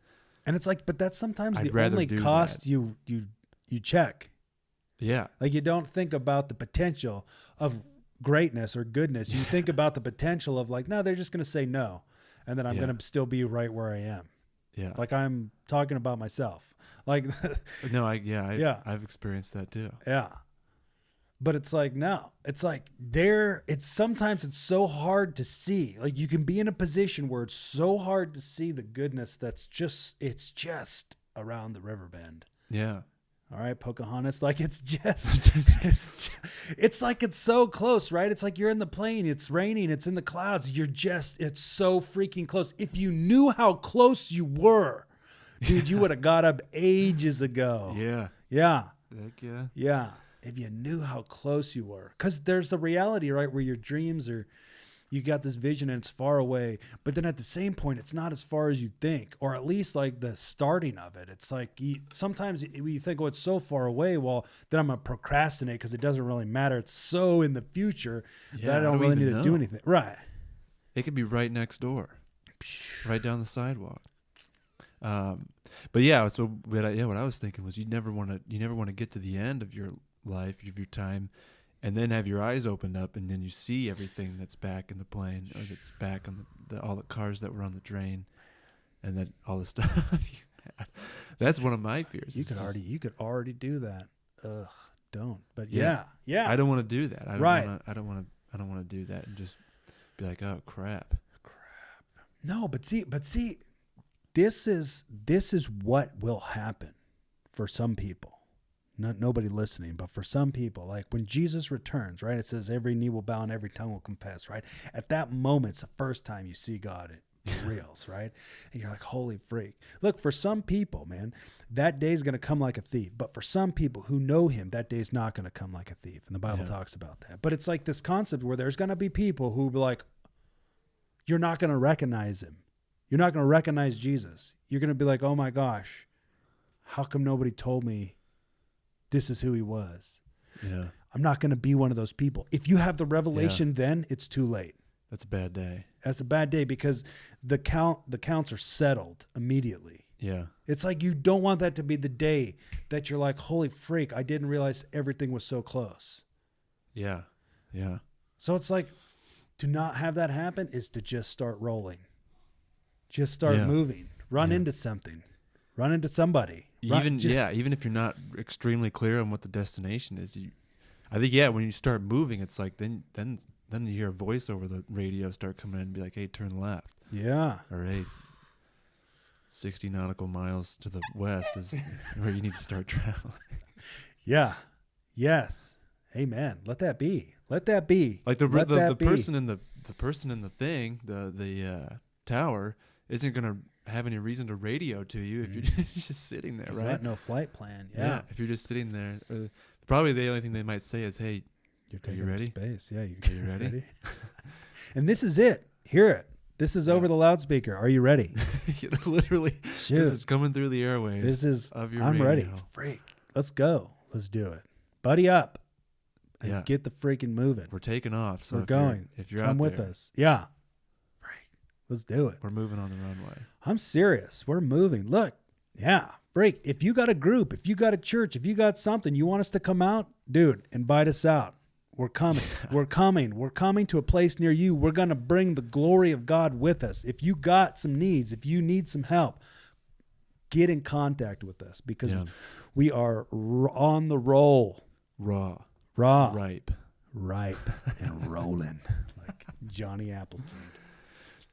And it's like, but that's sometimes the only cost you check. Yeah. Like you don't think about the potential of greatness or goodness. You think about the potential of like, no, they're just going to say no. And then I'm going to still be right where I am. Yeah. Like I'm talking about myself. Like, no, I've experienced that too. Yeah. But it's like, no, it's like sometimes it's so hard to see. Like you can be in a position where it's so hard to see the goodness it's just around the river bend. Yeah. All right, Pocahontas, like it's like it's so close, right? It's like you're in the plane, it's raining, it's in the clouds. It's so freaking close. If you knew how close you were, dude, you would have got up ages ago. Yeah. Yeah. Heck yeah. Yeah. If you knew how close you were. Because there's a reality, right, where your dreams are, you got this vision and it's far away. But then at the same point, it's not as far as you think, or at least like the starting of it. It's like sometimes you think, oh, it's so far away. Well, then I'm going to procrastinate because it doesn't really matter. It's so in the future that I don't really need to do anything. Right. It could be right next door, right down the sidewalk. But yeah, so what I was thinking was you never want to get to the end of your life, of your time, and then have your eyes opened up, and then you see everything that's back in the plane, or that's back on all the cars that were on the drain, and then all the stuff you had. That's one of my fears. You could already do that. Ugh, don't. But yeah. I don't want to do that. I don't want to do that and just be like, oh crap. No, but see, this is what will happen for some people. Nobody listening, but for some people, like when Jesus returns, right? It says every knee will bow and every tongue will confess, right? At that moment, it's the first time you see God in reals, right? And you're like, holy freak. Look, for some people, man, that day is going to come like a thief. But for some people who know him, that day is not going to come like a thief. And the Bible talks about that. But it's like this concept where there's going to be people who be like, you're not going to recognize him. You're not going to recognize Jesus. You're going to be like, oh my gosh, how come nobody told me this is who he was? Yeah. I'm not going to be one of those people. If you have the revelation, then it's too late. That's a bad day. That's a bad day because the counts are settled immediately. Yeah. It's like you don't want that to be the day that you're like, holy freak, I didn't realize everything was so close. Yeah. Yeah. So it's like to not have that happen is to just start rolling. Just start moving. Run into something. Run into somebody. Even if you're not extremely clear on what the destination is, I think when you start moving, it's like then you hear a voice over the radio start coming in and be like, hey, turn left. Yeah. Or hey, 60 nautical miles to the west is where you need to start traveling. Yeah. Yes. Amen. Let that be. Let that be. Like the person in the thing, the tower isn't gonna have any reason to radio to you if you're just sitting there, right? No flight plan. Yeah. If you're just sitting there, probably the only thing they might say is, "Hey, are you ready? Space. Yeah, are you ready?" And this is it. Hear it. This is over the loudspeaker. Are you ready? Literally, Shoot. This is coming through the airwaves. This is. Of your I'm radio. ready. Freak. Let's go. Let's do it. Buddy up. And get the freaking moving. We're taking off. So we're going. If you're come out with there, us. Yeah. Let's do it. We're moving on the runway. I'm serious. We're moving. Look, break. If you got a group, if you got a church, if you got something, you want us to come out, dude, invite us out. We're coming. We're coming. We're coming to a place near you. We're going to bring the glory of God with us. If you got some needs, if you need some help, get in contact with us because we are on the roll. Raw. Ripe, and rolling like Johnny Appleseed.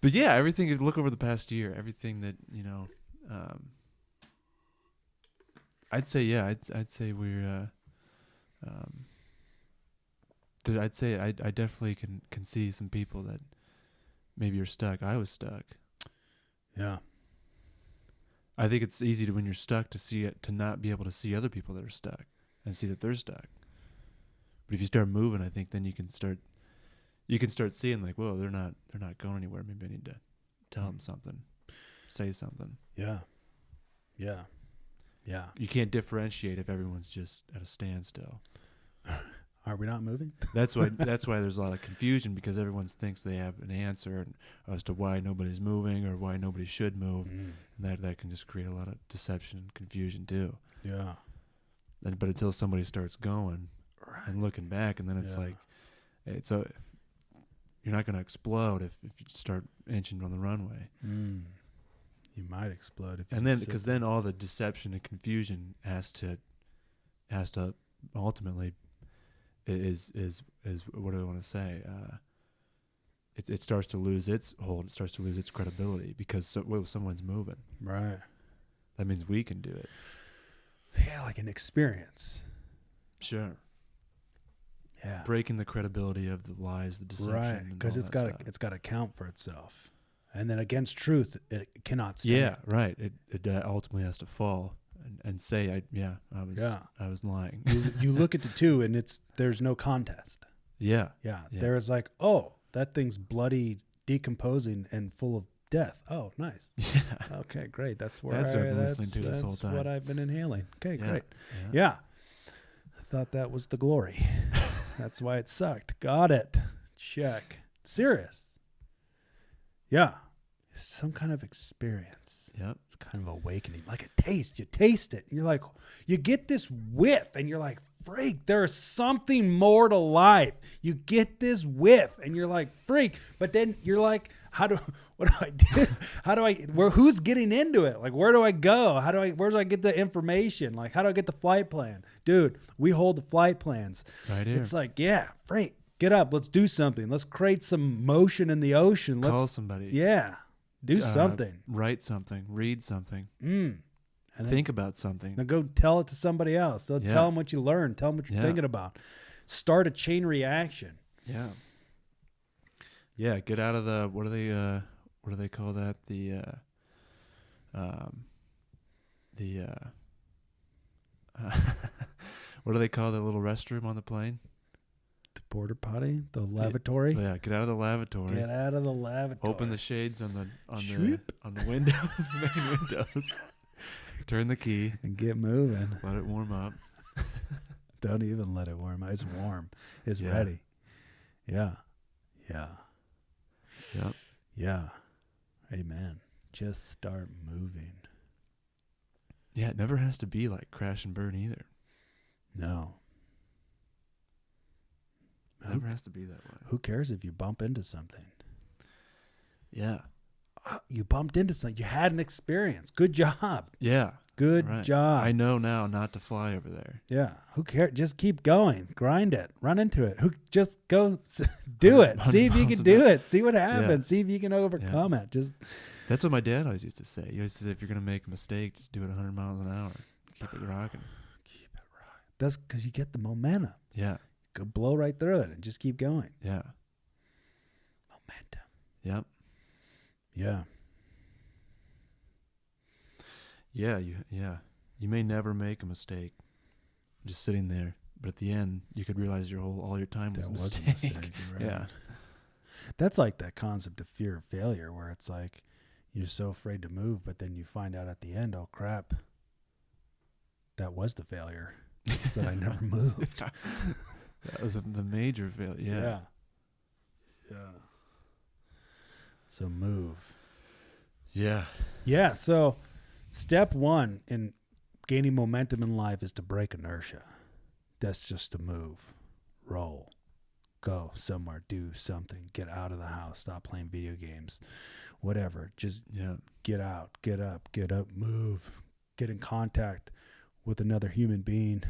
But everything you look over the past year, everything that, I'd say, I'd say we're, I'd say I definitely can see some people that maybe are stuck. I was stuck. Yeah. I think it's easy when you're stuck to not be able to see other people that are stuck and see that they're stuck. But if you start moving, I think then you can start seeing like, whoa, they're not going anywhere. Maybe I need to tell them something, say something. Yeah. You can't differentiate if everyone's just at a standstill. Are we not moving? That's why there's a lot of confusion because everyone thinks they have an answer as to why nobody's moving or why nobody should move, and that can just create a lot of deception and confusion too. Yeah. But until somebody starts going and looking back, and then it's like, you're not going to explode if you start inching on the runway. You might explode because then all the deception and confusion has to ultimately is what do I want to say? It starts to lose its hold. It starts to lose its credibility because someone's moving. Right. That means we can do it. Yeah, like an experience. Sure. Yeah. Breaking the credibility of the lies, the deception. Right, because it's got to count for itself. And then against truth, it cannot stand. Yeah, right. It ultimately has to fall and say I was lying. You look at the two and there's no contest. Yeah. There's like, oh, that thing's bloody, decomposing, and full of death. Oh, nice. Yeah. Okay, great. That's where That's what I've been listening to this whole time. what I've been inhaling. Okay, Yeah. great. Yeah. Yeah. I thought that was the glory. That's why it sucked. Got it. Check. Serious. Yeah. Some kind of experience. Yep. It's kind of awakening. Like a taste. You taste it. And you're like, you get this whiff and you're like, freak, there's something more to life. You get this whiff and you're like, freak. But then you're like, what do I do? Who's getting into it? Like, where do I go? Where do I get the information? Like, how do I get the flight plan? Dude, we hold the flight plans. Right here. It's like, yeah, freak, get up. Let's do something. Let's create some motion in the ocean. Call somebody. Yeah. Do something. Write something. Read something. And think about something. Then go tell it to somebody else. Tell them what you learned. Tell them what you're thinking about. Start a chain reaction. Yeah. Yeah. Get out of the what do they call that? What do they call the little restroom on the plane? The porta potty, the lavatory. Yeah, get out of the lavatory. Get out of the lavatory. Open the shades on the window, the main windows. Turn the key and get moving. Let it warm up. Don't even let it warm up. It's warm. It's ready. Yeah. Yeah. Yep. Yeah. Amen. Just start moving. Yeah, it never has to be like crash and burn either. No. Never has to be that way. Who cares if you bump into something? Yeah. You bumped into something. You had an experience. Good job. Yeah. Good job. I know now not to fly over there. Yeah. Who cares? Just keep going. Grind it. Run into it. Just go do it. See if you can do it. See what happens. See if you can overcome it. That's what my dad always used to say. He always said, if you're going to make a mistake, just do it 100 miles an hour. Keep it rocking. Keep it rocking. That's because you get the momentum. Yeah. Go blow right through it and just keep going. Yeah. Momentum. Yep. Yeah. Yeah. You may never make a mistake just sitting there, but at the end, you could realize all your time was a mistake. Right. Yeah. That's like that concept of fear of failure, where it's like you're so afraid to move, but then you find out at the end, oh crap, that was the failure. Is that I never moved. That was the major failure. Yeah. So move. Yeah. Yeah. So step one in gaining momentum in life is to break inertia. That's just to move, roll, go somewhere, do something, get out of the house, stop playing video games, whatever. Just get out, get up, move, get in contact with another human being.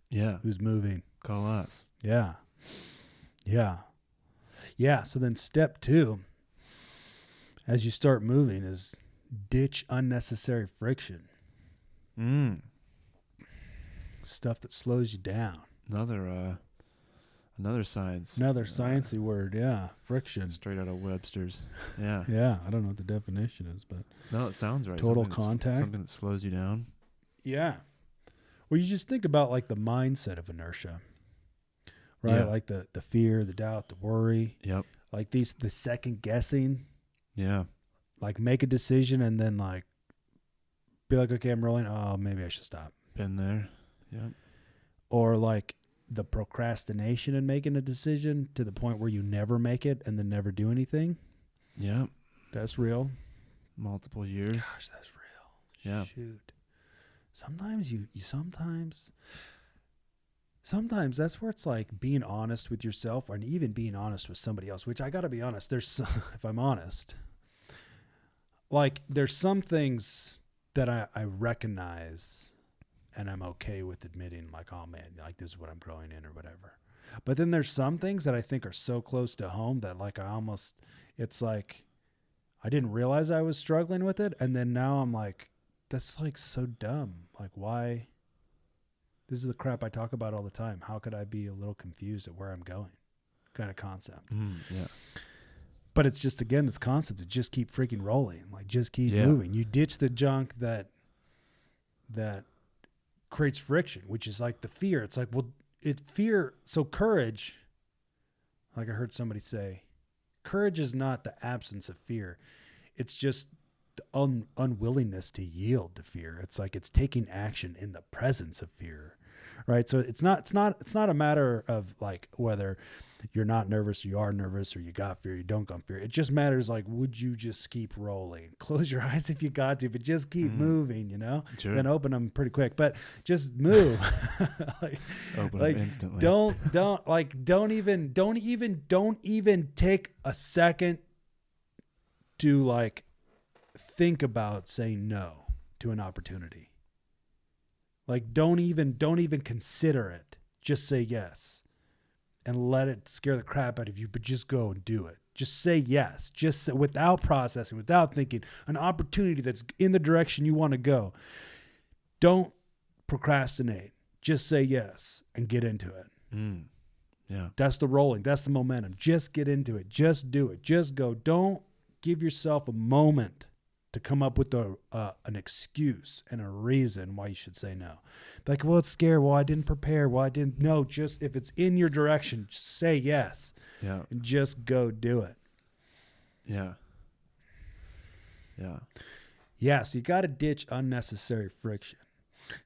Yeah. Who's moving. Call us. Yeah. So then step two, as you start moving, is ditch unnecessary friction. Stuff that slows you down. Another science. Another sciencey word. Yeah. Friction. Straight out of Webster's. Yeah. Yeah. I don't know what the definition is, but. No, it sounds right. Total contact. Something that slows you down. Yeah. Well, you just think about like the mindset of inertia, right? Yeah. Like the fear, the doubt, the worry. Yep. Like the second guessing. Yeah. Like make a decision and then like be like, okay, I'm rolling. Oh, maybe I should stop. Been there. Yep. Or like the procrastination in making a decision to the point where you never make it and then never do anything. Yep. That's real. Multiple years. Gosh, that's real. Yeah. Shoot. Sometimes sometimes that's where it's like being honest with yourself and even being honest with somebody else, which I got to be honest. If I'm honest, like there's some things that I recognize and I'm okay with admitting like, oh man, like this is what I'm growing in or whatever. But then there's some things that I think are so close to home that like it's like I didn't realize I was struggling with it. And then now I'm like, that's like so dumb. Like why? This is the crap I talk about all the time. How could I be a little confused at where I'm going? Kind of concept. Yeah. But it's just, again, this concept to just keep freaking rolling. Like just keep moving. You ditch the junk that creates friction, which is like the fear. It's like, well, so courage, like I heard somebody say, courage is not the absence of fear. It's just the unwillingness to yield to fear. It's like it's taking action in the presence of fear, right? So it's not a matter of like whether you're not nervous or you are nervous or you got fear, you don't got fear. It just matters like, would you just keep rolling? Close your eyes if you got to, but just keep moving, you know? Sure. Then open them pretty quick, but just move. Open them instantly. Don't even take a second to like think about saying no to an opportunity. Like don't even consider it. Just say yes. And let it scare the crap out of you, but just go and do it. Just say yes. Just say, without processing, without thinking, an opportunity that's in the direction you want to go. Don't procrastinate. Just say yes and get into it. Yeah. That's the rolling. That's the momentum. Just get into it. Just do it. Just go. Don't give yourself a moment to come up with an excuse and a reason why you should say no. Like, well, it's scared. Well, I didn't prepare. Well, I didn't. No, just if it's in your direction, just say yes. Yeah. And just go do it. Yeah. Yeah. Yeah, so you got to ditch unnecessary friction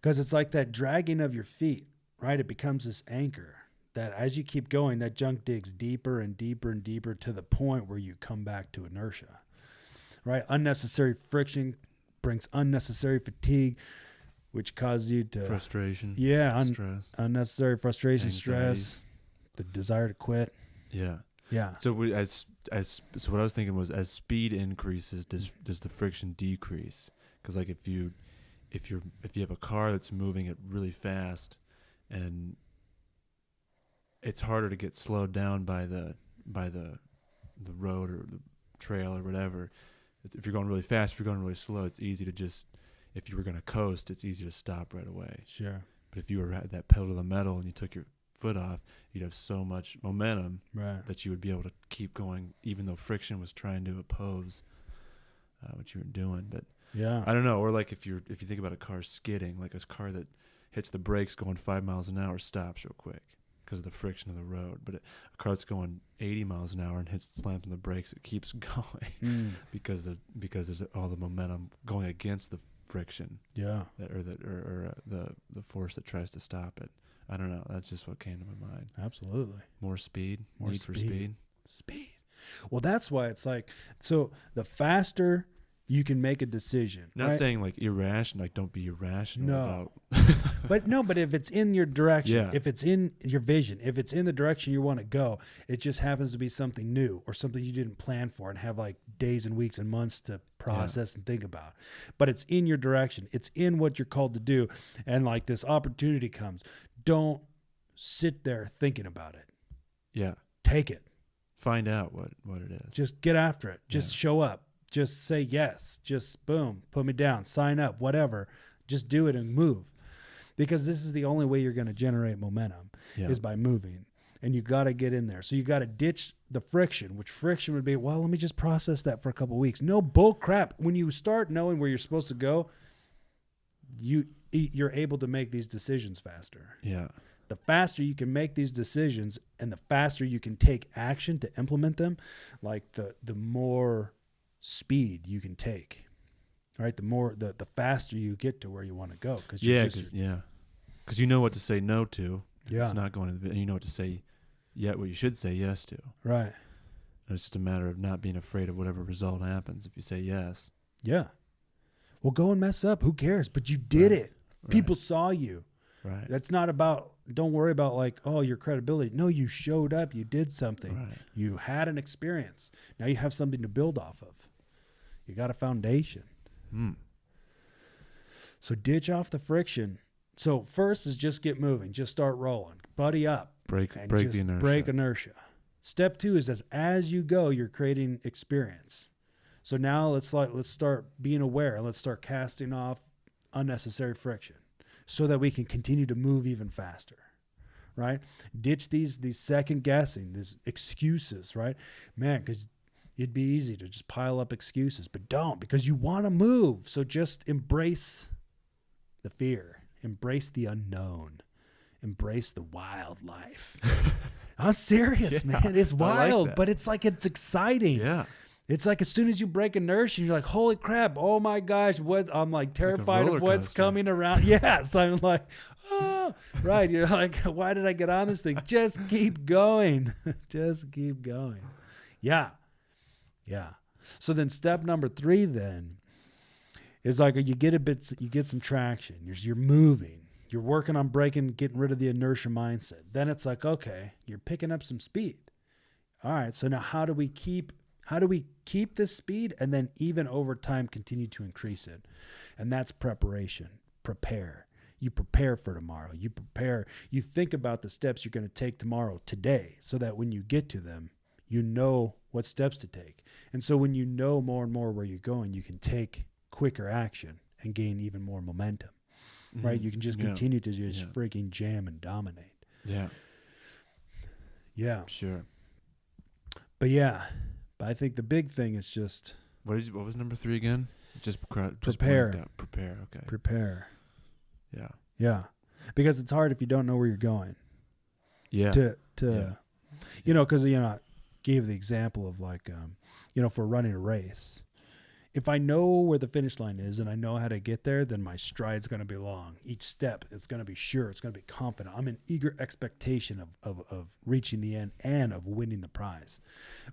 because it's like that dragging of your feet, right? It becomes this anchor that as you keep going, that junk digs deeper and deeper and deeper to the point where you come back to inertia. Right? Unnecessary friction brings unnecessary fatigue, which causes you to frustration. Yeah. Stress. Unnecessary frustration, Anxiety. stress, the desire to quit. Yeah. Yeah. So so what I was thinking was, as speed increases, does the friction decrease? Because like if you have a car that's moving at really fast, and it's harder to get slowed down by the road or the trail or whatever. If you're going really fast, if you're going really slow, it's easy to just, if you were going to coast, it's easy to stop right away. Sure. But if you were at that pedal to the metal and you took your foot off, you'd have so much momentum that you would be able to keep going, even though friction was trying to oppose what you were doing. But yeah, I don't know. Or like if you think about a car skidding, like a car that hits the brakes going 5 miles an hour stops real quick because of the friction of the road. But a car that's going 80 miles an hour and slams on the brakes, it keeps going because of all the momentum going against the friction. Yeah. The force that tries to stop it. I don't know. That's just what came to my mind. Absolutely. More speed. Need for speed. Speed. Well, that's why it's like, so the faster you can make a decision. Not right? saying like irrational, like don't be irrational about. But if it's in your direction, Yeah. if it's in your vision, if it's in the direction you want to go, it just happens to be something new or something you didn't plan for and have like days and weeks and months to process and think about. But it's in your direction. It's in what you're called to do. And like this opportunity comes. Don't sit there thinking about it. Yeah. Take it. Find out what it is. Just get after it. Just show up. Just say yes. Just boom, put me down, sign up, whatever. Just do it and move. Because this is the only way you're going to generate momentum is by moving. And you got to get in there. So you got to ditch the friction, which friction would be, well, let me just process that for a couple of weeks. No, bull crap. When you start knowing where you're supposed to go, you're able to make these decisions faster. Yeah. The faster you can make these decisions and the faster you can take action to implement them, like the more speed you can take, right? The faster you get to where you want to go. Because you know what to say no to. Yeah. It's not going to, and you know what to say, what you should say yes to. Right. And it's just a matter of not being afraid of whatever result happens if you say yes. Yeah. Well, go and mess up. Who cares? But you did it. Right. People saw you. Right. That's not about, don't worry about like, oh, your credibility. No, you showed up. You did something. Right. You had an experience. Now you have something to build off of. You got a foundation. So ditch off the friction. So first is just get moving. Just start rolling. Buddy up. Break the inertia. Break inertia. Step 2 is as you go, you're creating experience. So now let's start being aware and let's start casting off unnecessary friction so that we can continue to move even faster. Right? Ditch these second guessing, these excuses, right? Man, because it'd be easy to just pile up excuses, but don't, because you want to move. So just embrace the fear. Embrace the unknown. Embrace the wildlife. I'm serious, man. It's wild, like, but it's like it's exciting. Yeah. It's like as soon as you break inertia, you're like, holy crap, oh my gosh, what? I'm like terrified of what's coming around. Yes, I'm like, oh, right. You're like, why did I get on this thing? Just keep going. Just keep going. Yeah. Yeah. So then step number 3 then is like you get some traction. You're moving. You're working on getting rid of the inertia mindset. Then it's like, okay, you're picking up some speed. All right. So now how do we keep this speed and then even over time continue to increase it? And that's preparation. Prepare. You prepare for tomorrow. You think about the steps you're going to take tomorrow today so that when you get to them, you know what steps to take. And so when you know more and more where you're going, you can take quicker action and gain even more momentum, right? You can just continue to just freaking jam and dominate. Yeah. Yeah. Sure. But I think the big thing is just what was number 3 again? Just prepare. Prepare. Okay. Prepare. Yeah. Yeah. Because it's hard if you don't know where you're going. Yeah. You know, because I gave the example of like, for running a race. If I know where the finish line is and I know how to get there, then my stride's going to be long. Each step is going to be sure. It's going to be confident. I'm in eager expectation of reaching the end and of winning the prize.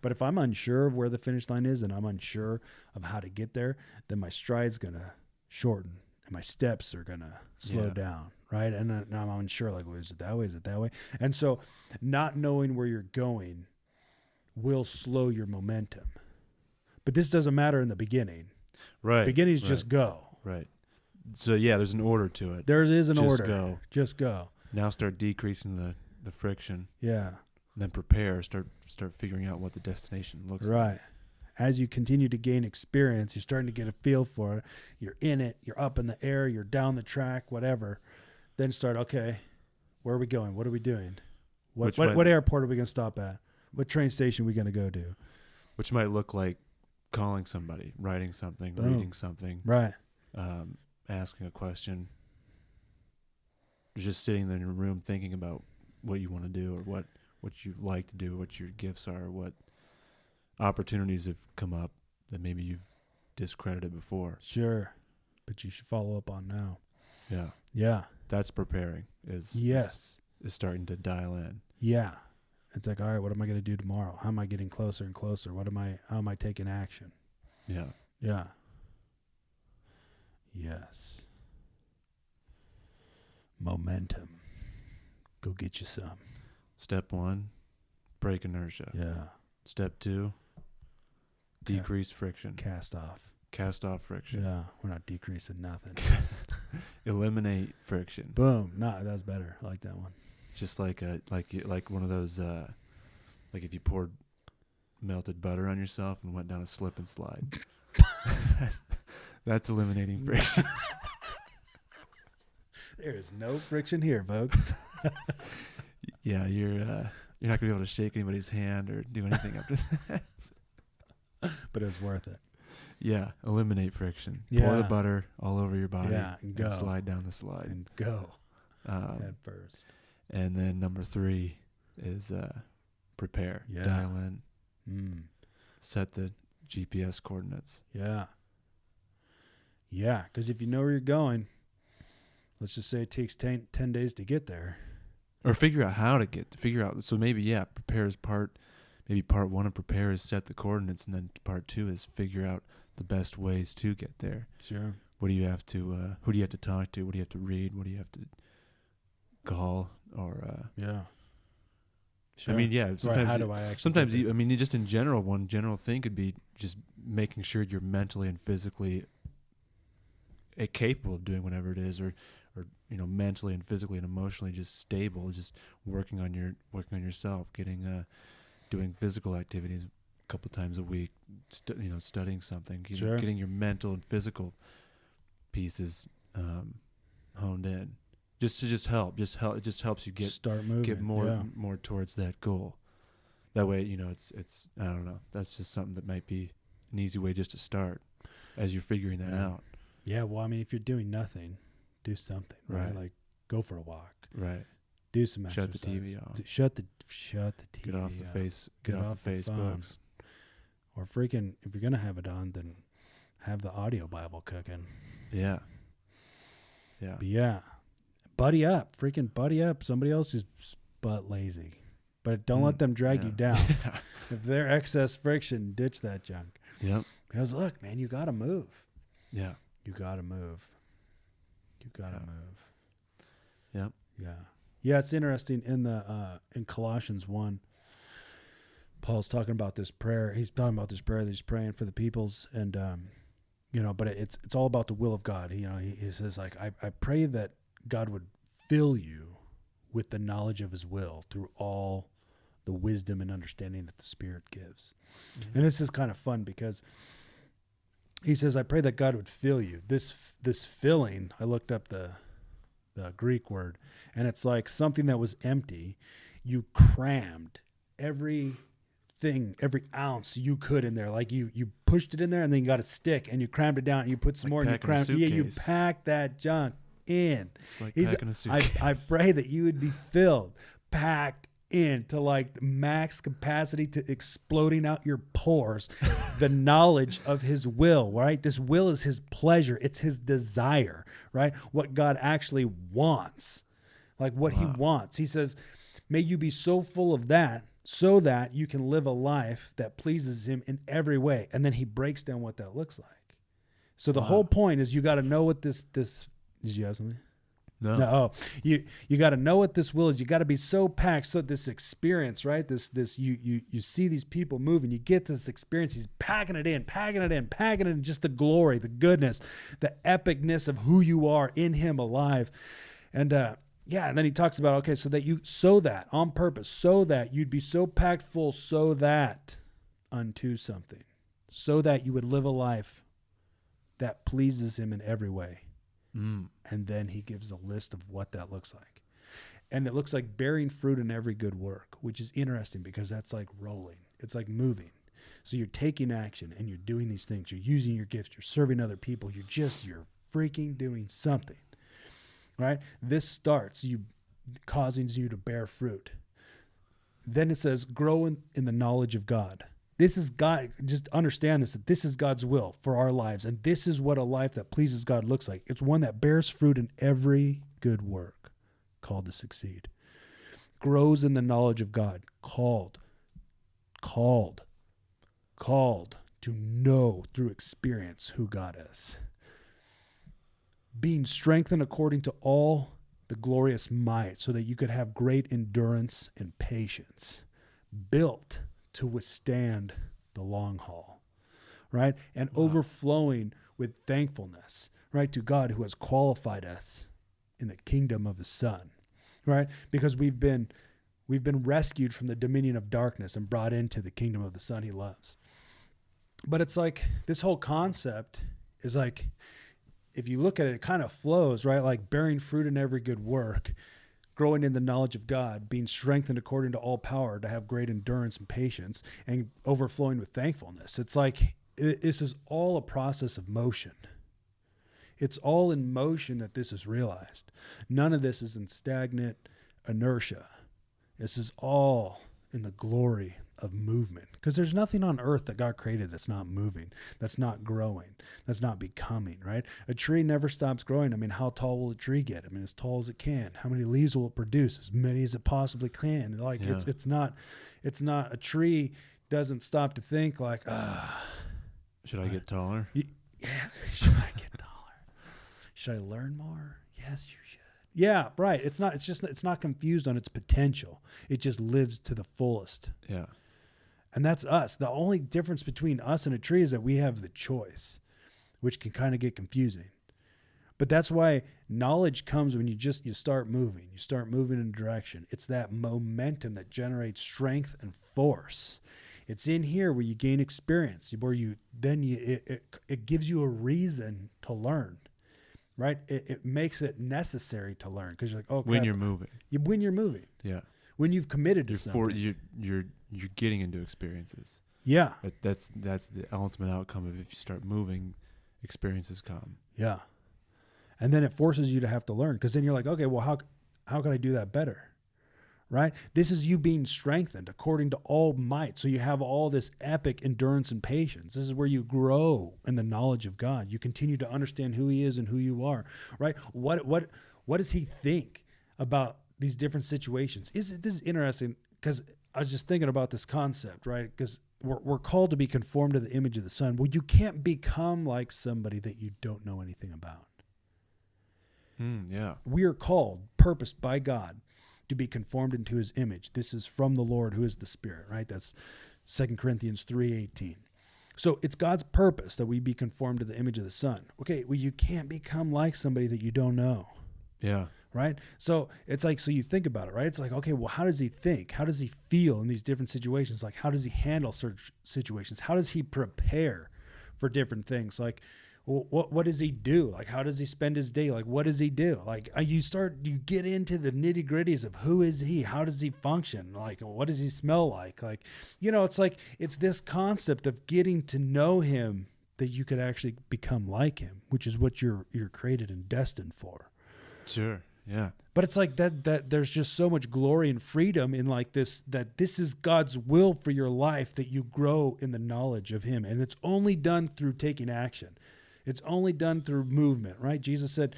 But if I'm unsure of where the finish line is and I'm unsure of how to get there, then my stride's going to shorten and my steps are going to slow down, right? And now I'm unsure, like, well, is it that way? Is it that way? And so not knowing where you're going will slow your momentum. But this doesn't matter in the beginning. Right. Beginnings just go. Right. So there's an order to it. There is an order. Go. Just go. Now start decreasing the friction. Yeah. Then prepare. Start figuring out what the destination looks like. Right. As you continue to gain experience, you're starting to get a feel for it. You're in it. You're up in the air. You're down the track. Whatever. Then start. Okay, where are we going? What are we doing? What airport are we going to stop at? What train station are we going to go to? Which might look like calling somebody, writing something, reading something, right? Asking a question, just sitting there in your room thinking about what you want to do or what you like to do, what your gifts are, what opportunities have come up that maybe you've discredited before. Sure, but you should follow up on now. Yeah. Yeah. That's preparing. Is starting to dial in. Yeah. It's like, all right, what am I going to do tomorrow? How am I getting closer and closer? How am I taking action? Yeah. Yeah. Yes. Momentum. Go get you some. Step 1, break inertia. Yeah. Step 2, decrease friction. Cast off friction. Yeah. We're not decreasing nothing. Eliminate friction. Boom. No, that's better. I like that one. Just like one of those, like if you poured melted butter on yourself and went down a slip and slide. That's eliminating friction. There is no friction here, folks. Yeah, you're not gonna be able to shake anybody's hand or do anything after that. But it was worth it. Yeah, eliminate friction. Yeah. Pour the butter all over your body. Yeah, and go. And slide down the slide. And go. Head first. And then number 3 is prepare. Yeah. Dial in. Set the GPS coordinates. Yeah. Yeah, because if you know where you're going, let's just say it takes 10 days to get there. Or figure out how to figure out. So maybe, prepare is part 1 of prepare is set the coordinates, and then part 2 is figure out the best ways to get there. Sure. What do you have to, who do you have to talk to? What do you have to read? What do you have to call? Or, Sure. I mean, sometimes, how do I actually sometimes just in general, one general thing could be just making sure you're mentally and physically capable of doing whatever it is, or mentally and physically and emotionally just stable, just working on yourself, getting doing physical activities a couple times a week, studying something, Sure. Getting your mental and physical pieces honed in. Just to help. It just helps you start moving. Get more towards that goal. That way, it's I don't know. That's just something that might be an easy way just to start as you're figuring that out. Yeah, well, I mean, if you're doing nothing do something, right? Like go for a walk, right? do some Shut exercise. the TV off. Shut the TV. Get off the face. Get off the Facebooks. Or freaking, if you're gonna have it on, then have the audio Bible cooking. Yeah. Yeah. But yeah, buddy up, freaking buddy up. Somebody else is butt lazy, but don't let them drag you down. If they're excess friction, ditch that junk. Yep. Because look, man, you gotta move. Yeah. You gotta move. You gotta move. Yep. Yeah. Yeah, it's interesting in Colossians 1, Paul's talking about this prayer. He's talking about this prayer that he's praying for the peoples, and but it's all about the will of God. He says, like, I pray that God would fill you with the knowledge of his will through all the wisdom and understanding that the Spirit gives. Mm-hmm. And this is kind of fun because he says, I pray that God would fill you. This filling, I looked up the Greek word, and it's like something that was empty. You crammed everything, every ounce you could in there. Like you pushed it in there, and then you got a stick and you crammed it down, and you put some more, and you crammed. Yeah, you packed that junk in. It's like packing a suitcase. I pray that you would be filled, packed in to like max capacity, to exploding out your pores, the knowledge of his will, right? This will is his pleasure. It's his desire, right? What God actually wants, like what he wants. He says, may you be so full of that so that you can live a life that pleases him in every way. And then he breaks down what that looks like. So the whole point is you got to know what this, did you have something? No. Oh, you got to know what this will is. You got to be so packed. So this experience, right? You see these people moving, you get this experience. He's packing it in, just the glory, the goodness, the epicness of who you are in him alive. And, and then he talks about, okay, so that on purpose, so that you'd be so packed full, so that unto something, so that you would live a life that pleases him in every way. And then he gives a list of what that looks like. And it looks like bearing fruit in every good work, which is interesting because that's like rolling. It's like moving. So you're taking action and you're doing these things. You're using your gifts. You're serving other people. You're freaking doing something, right? This starts causing you to bear fruit. Then it says, grow in the knowledge of God. This is God. Just understand this, that this is God's will for our lives. And this is what a life that pleases God looks like. It's one that bears fruit in every good work, called to succeed. Grows in the knowledge of God, called to know through experience who God is. Being strengthened according to all the glorious might, so that you could have great endurance and patience. Built to withstand the long haul, right? And overflowing with thankfulness, right, to God who has qualified us in the kingdom of his Son, right? Because we've been rescued from the dominion of darkness and brought into the kingdom of the Son he loves. But it's like this whole concept is like, if you look at it, it kind of flows, right? Like bearing fruit in every good work, growing in the knowledge of God, being strengthened according to all power to have great endurance and patience, and overflowing with thankfulness. It's like this is all a process of motion. It's all in motion that this is realized. None of this is in stagnant inertia. This is all in the glory of movement. Because there's nothing on earth that God created that's not moving, that's not growing, that's not becoming, right? A tree never stops growing. I mean, how tall will a tree get? I mean, as tall as it can. How many leaves will it produce? As many as it possibly can. Like it's not a tree doesn't stop to think like, should I get taller? Yeah, should I get taller? Should I learn more? Yes, you should. Yeah, right. It's not confused on its potential. It just lives to the fullest. Yeah. And that's us. The only difference between us and a tree is that we have the choice, which can kind of get confusing. But that's why knowledge comes when you start moving. You start moving in a direction. It's that momentum that generates strength and force. It's in here where you gain experience, where it gives you a reason to learn, right? It makes it necessary to learn because you're like, oh, crap. When you're moving. When you're moving. Yeah. When you've committed to something. You're getting into experiences. Yeah. That's the ultimate outcome of if you start moving, experiences come. Yeah. And then it forces you to have to learn, because then you're like, okay, well, how can I do that better? Right? This is you being strengthened according to all might. So you have all this epic endurance and patience. This is where you grow in the knowledge of God. You continue to understand who he is and who you are, right? What does he think about these different situations? This is interesting, because I was just thinking about this concept, right? Because we're called to be conformed to the image of the Son. Well, you can't become like somebody that you don't know anything about. Yeah. We are called, purposed by God, to be conformed into his image. This is from the Lord, who is the Spirit, right? That's 2 Corinthians 3:18. So it's God's purpose that we be conformed to the image of the Son. Okay, well, you can't become like somebody that you don't know. Yeah. Right? So it's like, so you think about it, right? It's like, okay, well, how does he think? How does he feel in these different situations? Like, how does he handle certain situations? How does he prepare for different things? Like, what does he do? Like, how does he spend his day? Like, what does he do? Like, you get into the nitty gritties of who is he? How does he function? Like, what does he smell like? Like, it's like, it's this concept of getting to know him that you could actually become like him, which is what you're created and destined for. Sure. Yeah. But it's like that there's just so much glory and freedom in like this, that this is God's will for your life, that you grow in the knowledge of him. And it's only done through taking action. It's only done through movement, right? Jesus said,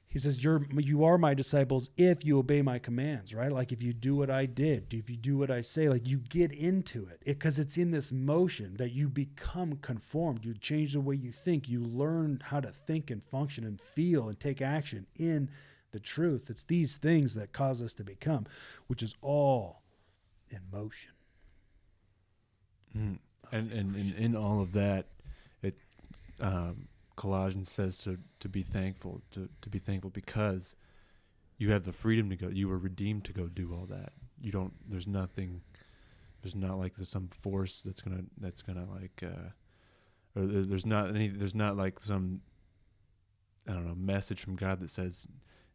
he says, you are my disciples if you obey my commands, right? Like, if you do what I did, if you do what I say, like, you get into it, because it's in this motion that you become conformed. You change the way you think. You learn how to think and function and feel and take action in the truth. It's these things that cause us to become, which is all in motion. And in all of that, it Colossians says to be thankful, to be thankful because you have the freedom to go. You were redeemed to go do all that. You don't. There's nothing. There's not like there's some force that's gonna like, or there's not like some, I don't know, message from God that says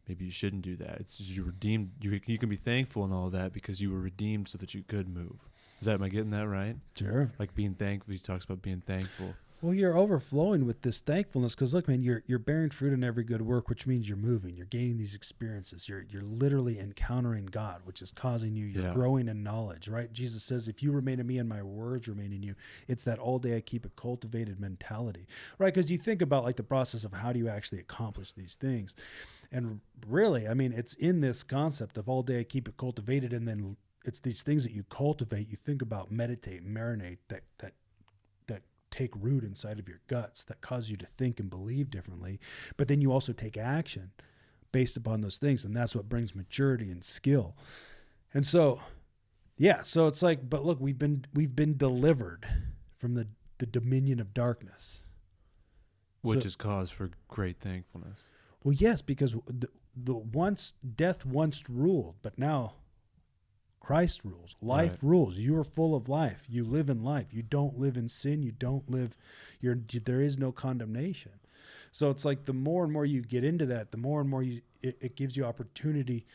maybe you shouldn't do that. It's just you're redeemed. You can be thankful in all of that because you were redeemed so that you could move. Am I getting that right? Sure. Like being thankful. He talks about being thankful. Well, you're overflowing with this thankfulness because, look, man, you're bearing fruit in every good work, which means you're moving. You're gaining these experiences. You're literally encountering God, which is causing you. You're growing in knowledge, right? Jesus says, if you remain in me and my words remain in you, it's that all day I keep a cultivated mentality, right? Because you think about like the process of how do you actually accomplish these things. And really, I mean, it's in this concept of all day I keep it cultivated, and then it's these things that you cultivate. You think about, meditate, marinate, that take root inside of your guts, that cause you to think and believe differently. But then you also take action based upon those things, and that's what brings maturity and skill. And so, yeah, so it's like, but look, we've been delivered from the dominion of darkness, which is cause for great thankfulness. Well, yes, because death once ruled, but now Christ rules. Life rules. You are full of life. You live in life. You don't live in sin. You don't live. There is no condemnation. So it's like the more and more you get into that, the more and more it gives you opportunity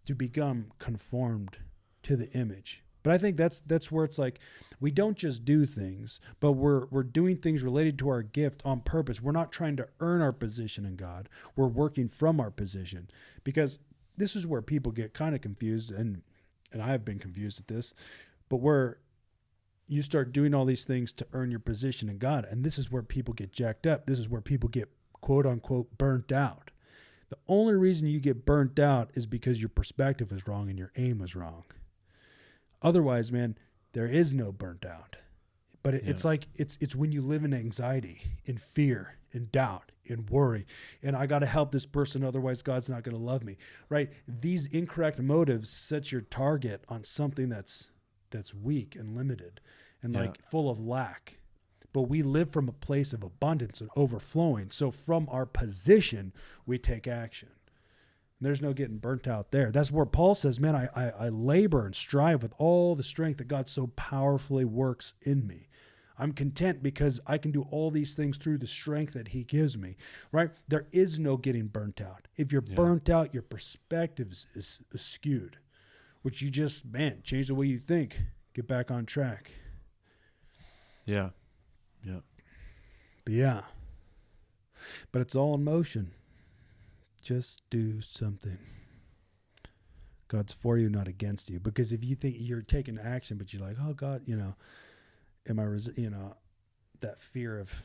to become conformed to the image. But I think that's where it's like we don't just do things, but we're doing things related to our gift on purpose. We're not trying to earn our position in God. We're working from our position, because this is where people get kind of confused, and I've been confused at this, but where you start doing all these things to earn your position in God, and this is where people get jacked up. This is where people get quote unquote burnt out. The only reason you get burnt out is because your perspective is wrong and your aim is wrong. Otherwise, man, there is no burnt out. But it's like, it's when you live in anxiety, in fear, in doubt, in worry, and I got to help this person, otherwise God's not going to love me, right? These incorrect motives set your target on something that's weak and limited and like full of lack. But we live from a place of abundance and overflowing. So from our position, we take action. There's no getting burnt out there. That's where Paul says, man, I labor and strive with all the strength that God so powerfully works in me. I'm content because I can do all these things through the strength that he gives me, right? There is no getting burnt out. If you're burnt out, your perspective is skewed, which you just, man, change the way you think, get back on track. Yeah. Yeah. But it's all in motion. Just do something. God's for you, not against you. Because if you think you're taking action, but you're like, oh God, am I, that fear of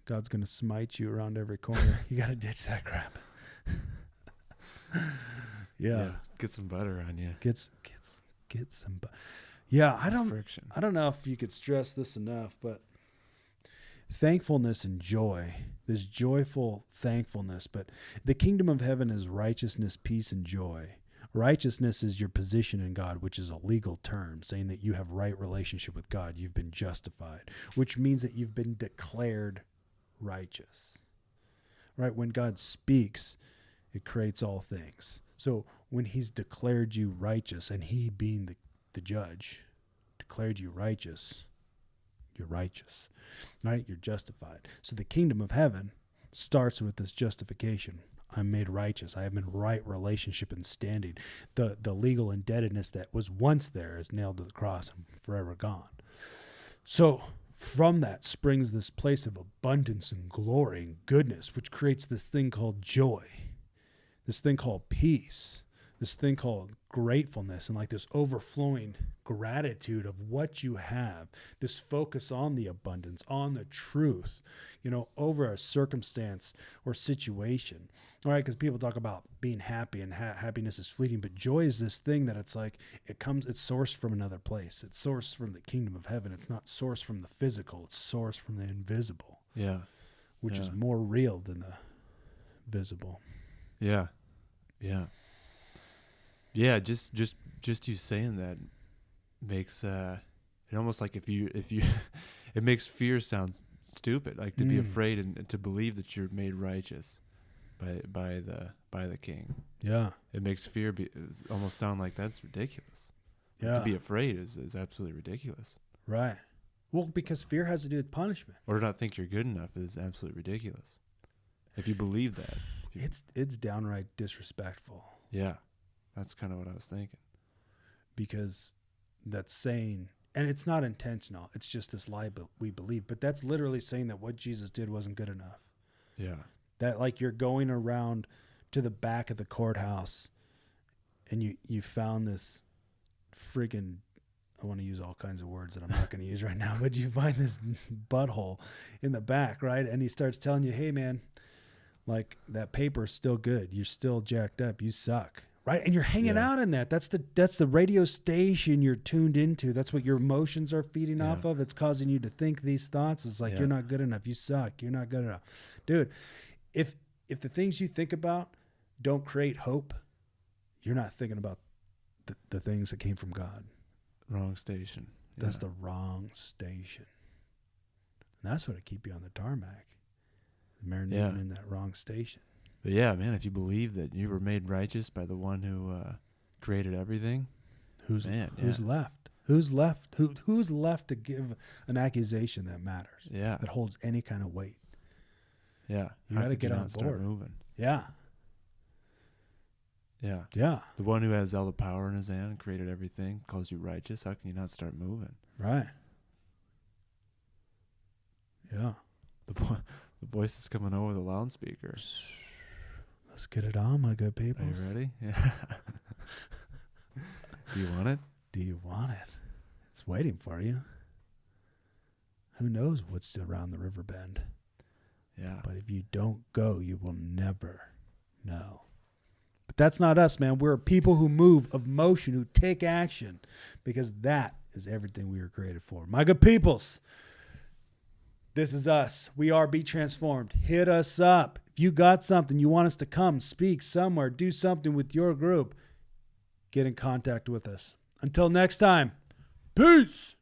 God's going to smite you around every corner. You got to ditch that crap. Yeah. Get some butter on you. Get some. Yeah. Friction. I don't know if you could stress this enough, but thankfulness and joy, this joyful thankfulness, but the kingdom of heaven is righteousness, peace, and joy. Righteousness is your position in God, which is a legal term saying that you have right relationship with God. You've been justified, which means that you've been declared righteous. Right? When God speaks, it creates all things. So when he's declared you righteous, and he being the judge declared you righteous, you're righteous. Right? You're justified. So the kingdom of heaven starts with this justification. I'm made righteous. I have in right relationship and standing. The legal indebtedness that was once there is nailed to the cross and forever gone. So from that springs this place of abundance and glory and goodness, which creates this thing called joy, this thing called peace, this thing called gratefulness, and like this overflowing gratitude of what you have, this focus on the abundance, on the truth, over a circumstance or situation. All right, because people talk about being happy and happiness is fleeting, but joy is this thing that it's like it's sourced from another place. It's sourced from the kingdom of heaven. It's not sourced from the physical. It's sourced from the invisible. Yeah. Which is more real than the visible. Yeah. Yeah. Yeah, just you saying that makes it almost like if you it makes fear sound stupid, like to be afraid and to believe that you're made righteous by the king. Yeah. It makes fear almost sound like that's ridiculous. Yeah. To be afraid is absolutely ridiculous. Right. Well, because fear has to do with punishment. Or to not think you're good enough is absolutely ridiculous. If you believe that. It's downright disrespectful. Yeah. That's kind of what I was thinking. Because that's saying, and it's not intentional, it's just this lie we believe, but that's literally saying that what Jesus did wasn't good enough. Yeah. That like you're going around to the back of the courthouse and you found this friggin', I want to use all kinds of words that I'm not going to use right now, but you find this butthole in the back, right? And he starts telling you, hey man, like that paper's still good. You're still jacked up. You suck. Right. And you're hanging out in that. That's the radio station you're tuned into. That's what your emotions are feeding off of. It's causing you to think these thoughts. It's like, you're not good enough. You suck. You're not good enough. Dude, if the things you think about don't create hope, you're not thinking about the things that came from God. Wrong station. That's the wrong station. And that's what'll keep you on the tarmac. Marinating in that wrong station. But yeah, man, if you believe that you were made righteous by the one who created everything, who's left? Who's left? Who's left to give an accusation that matters? Yeah, that holds any kind of weight. Yeah, you got to get on board. Start moving. Yeah. Yeah. Yeah. The one who has all the power in his hand and created everything calls you righteous. How can you not start moving? Right. Yeah. The voice is coming over the loudspeaker. Let's get it on, my good people. Are you ready? Yeah. Do you want it? Do you want it? It's waiting for you. Who knows what's around the river bend? Yeah. But if you don't go, you will never know. But that's not us, man. We're people who move of motion, who take action, because that is everything we were created for. My good peoples, this is us. We are Be Transformed. Hit us up. If you got something, you want us to come, speak somewhere, do something with your group, get in contact with us. Until next time, peace.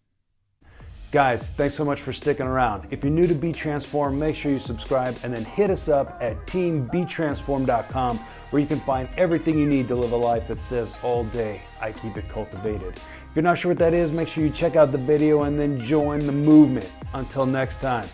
Guys, thanks so much for sticking around. If you're new to Be Transformed, make sure you subscribe and then hit us up at teambetransformed.com, where you can find everything you need to live a life that says all day, I keep it cultivated. If you're not sure what that is, make sure you check out the video and then join the movement. Until next time.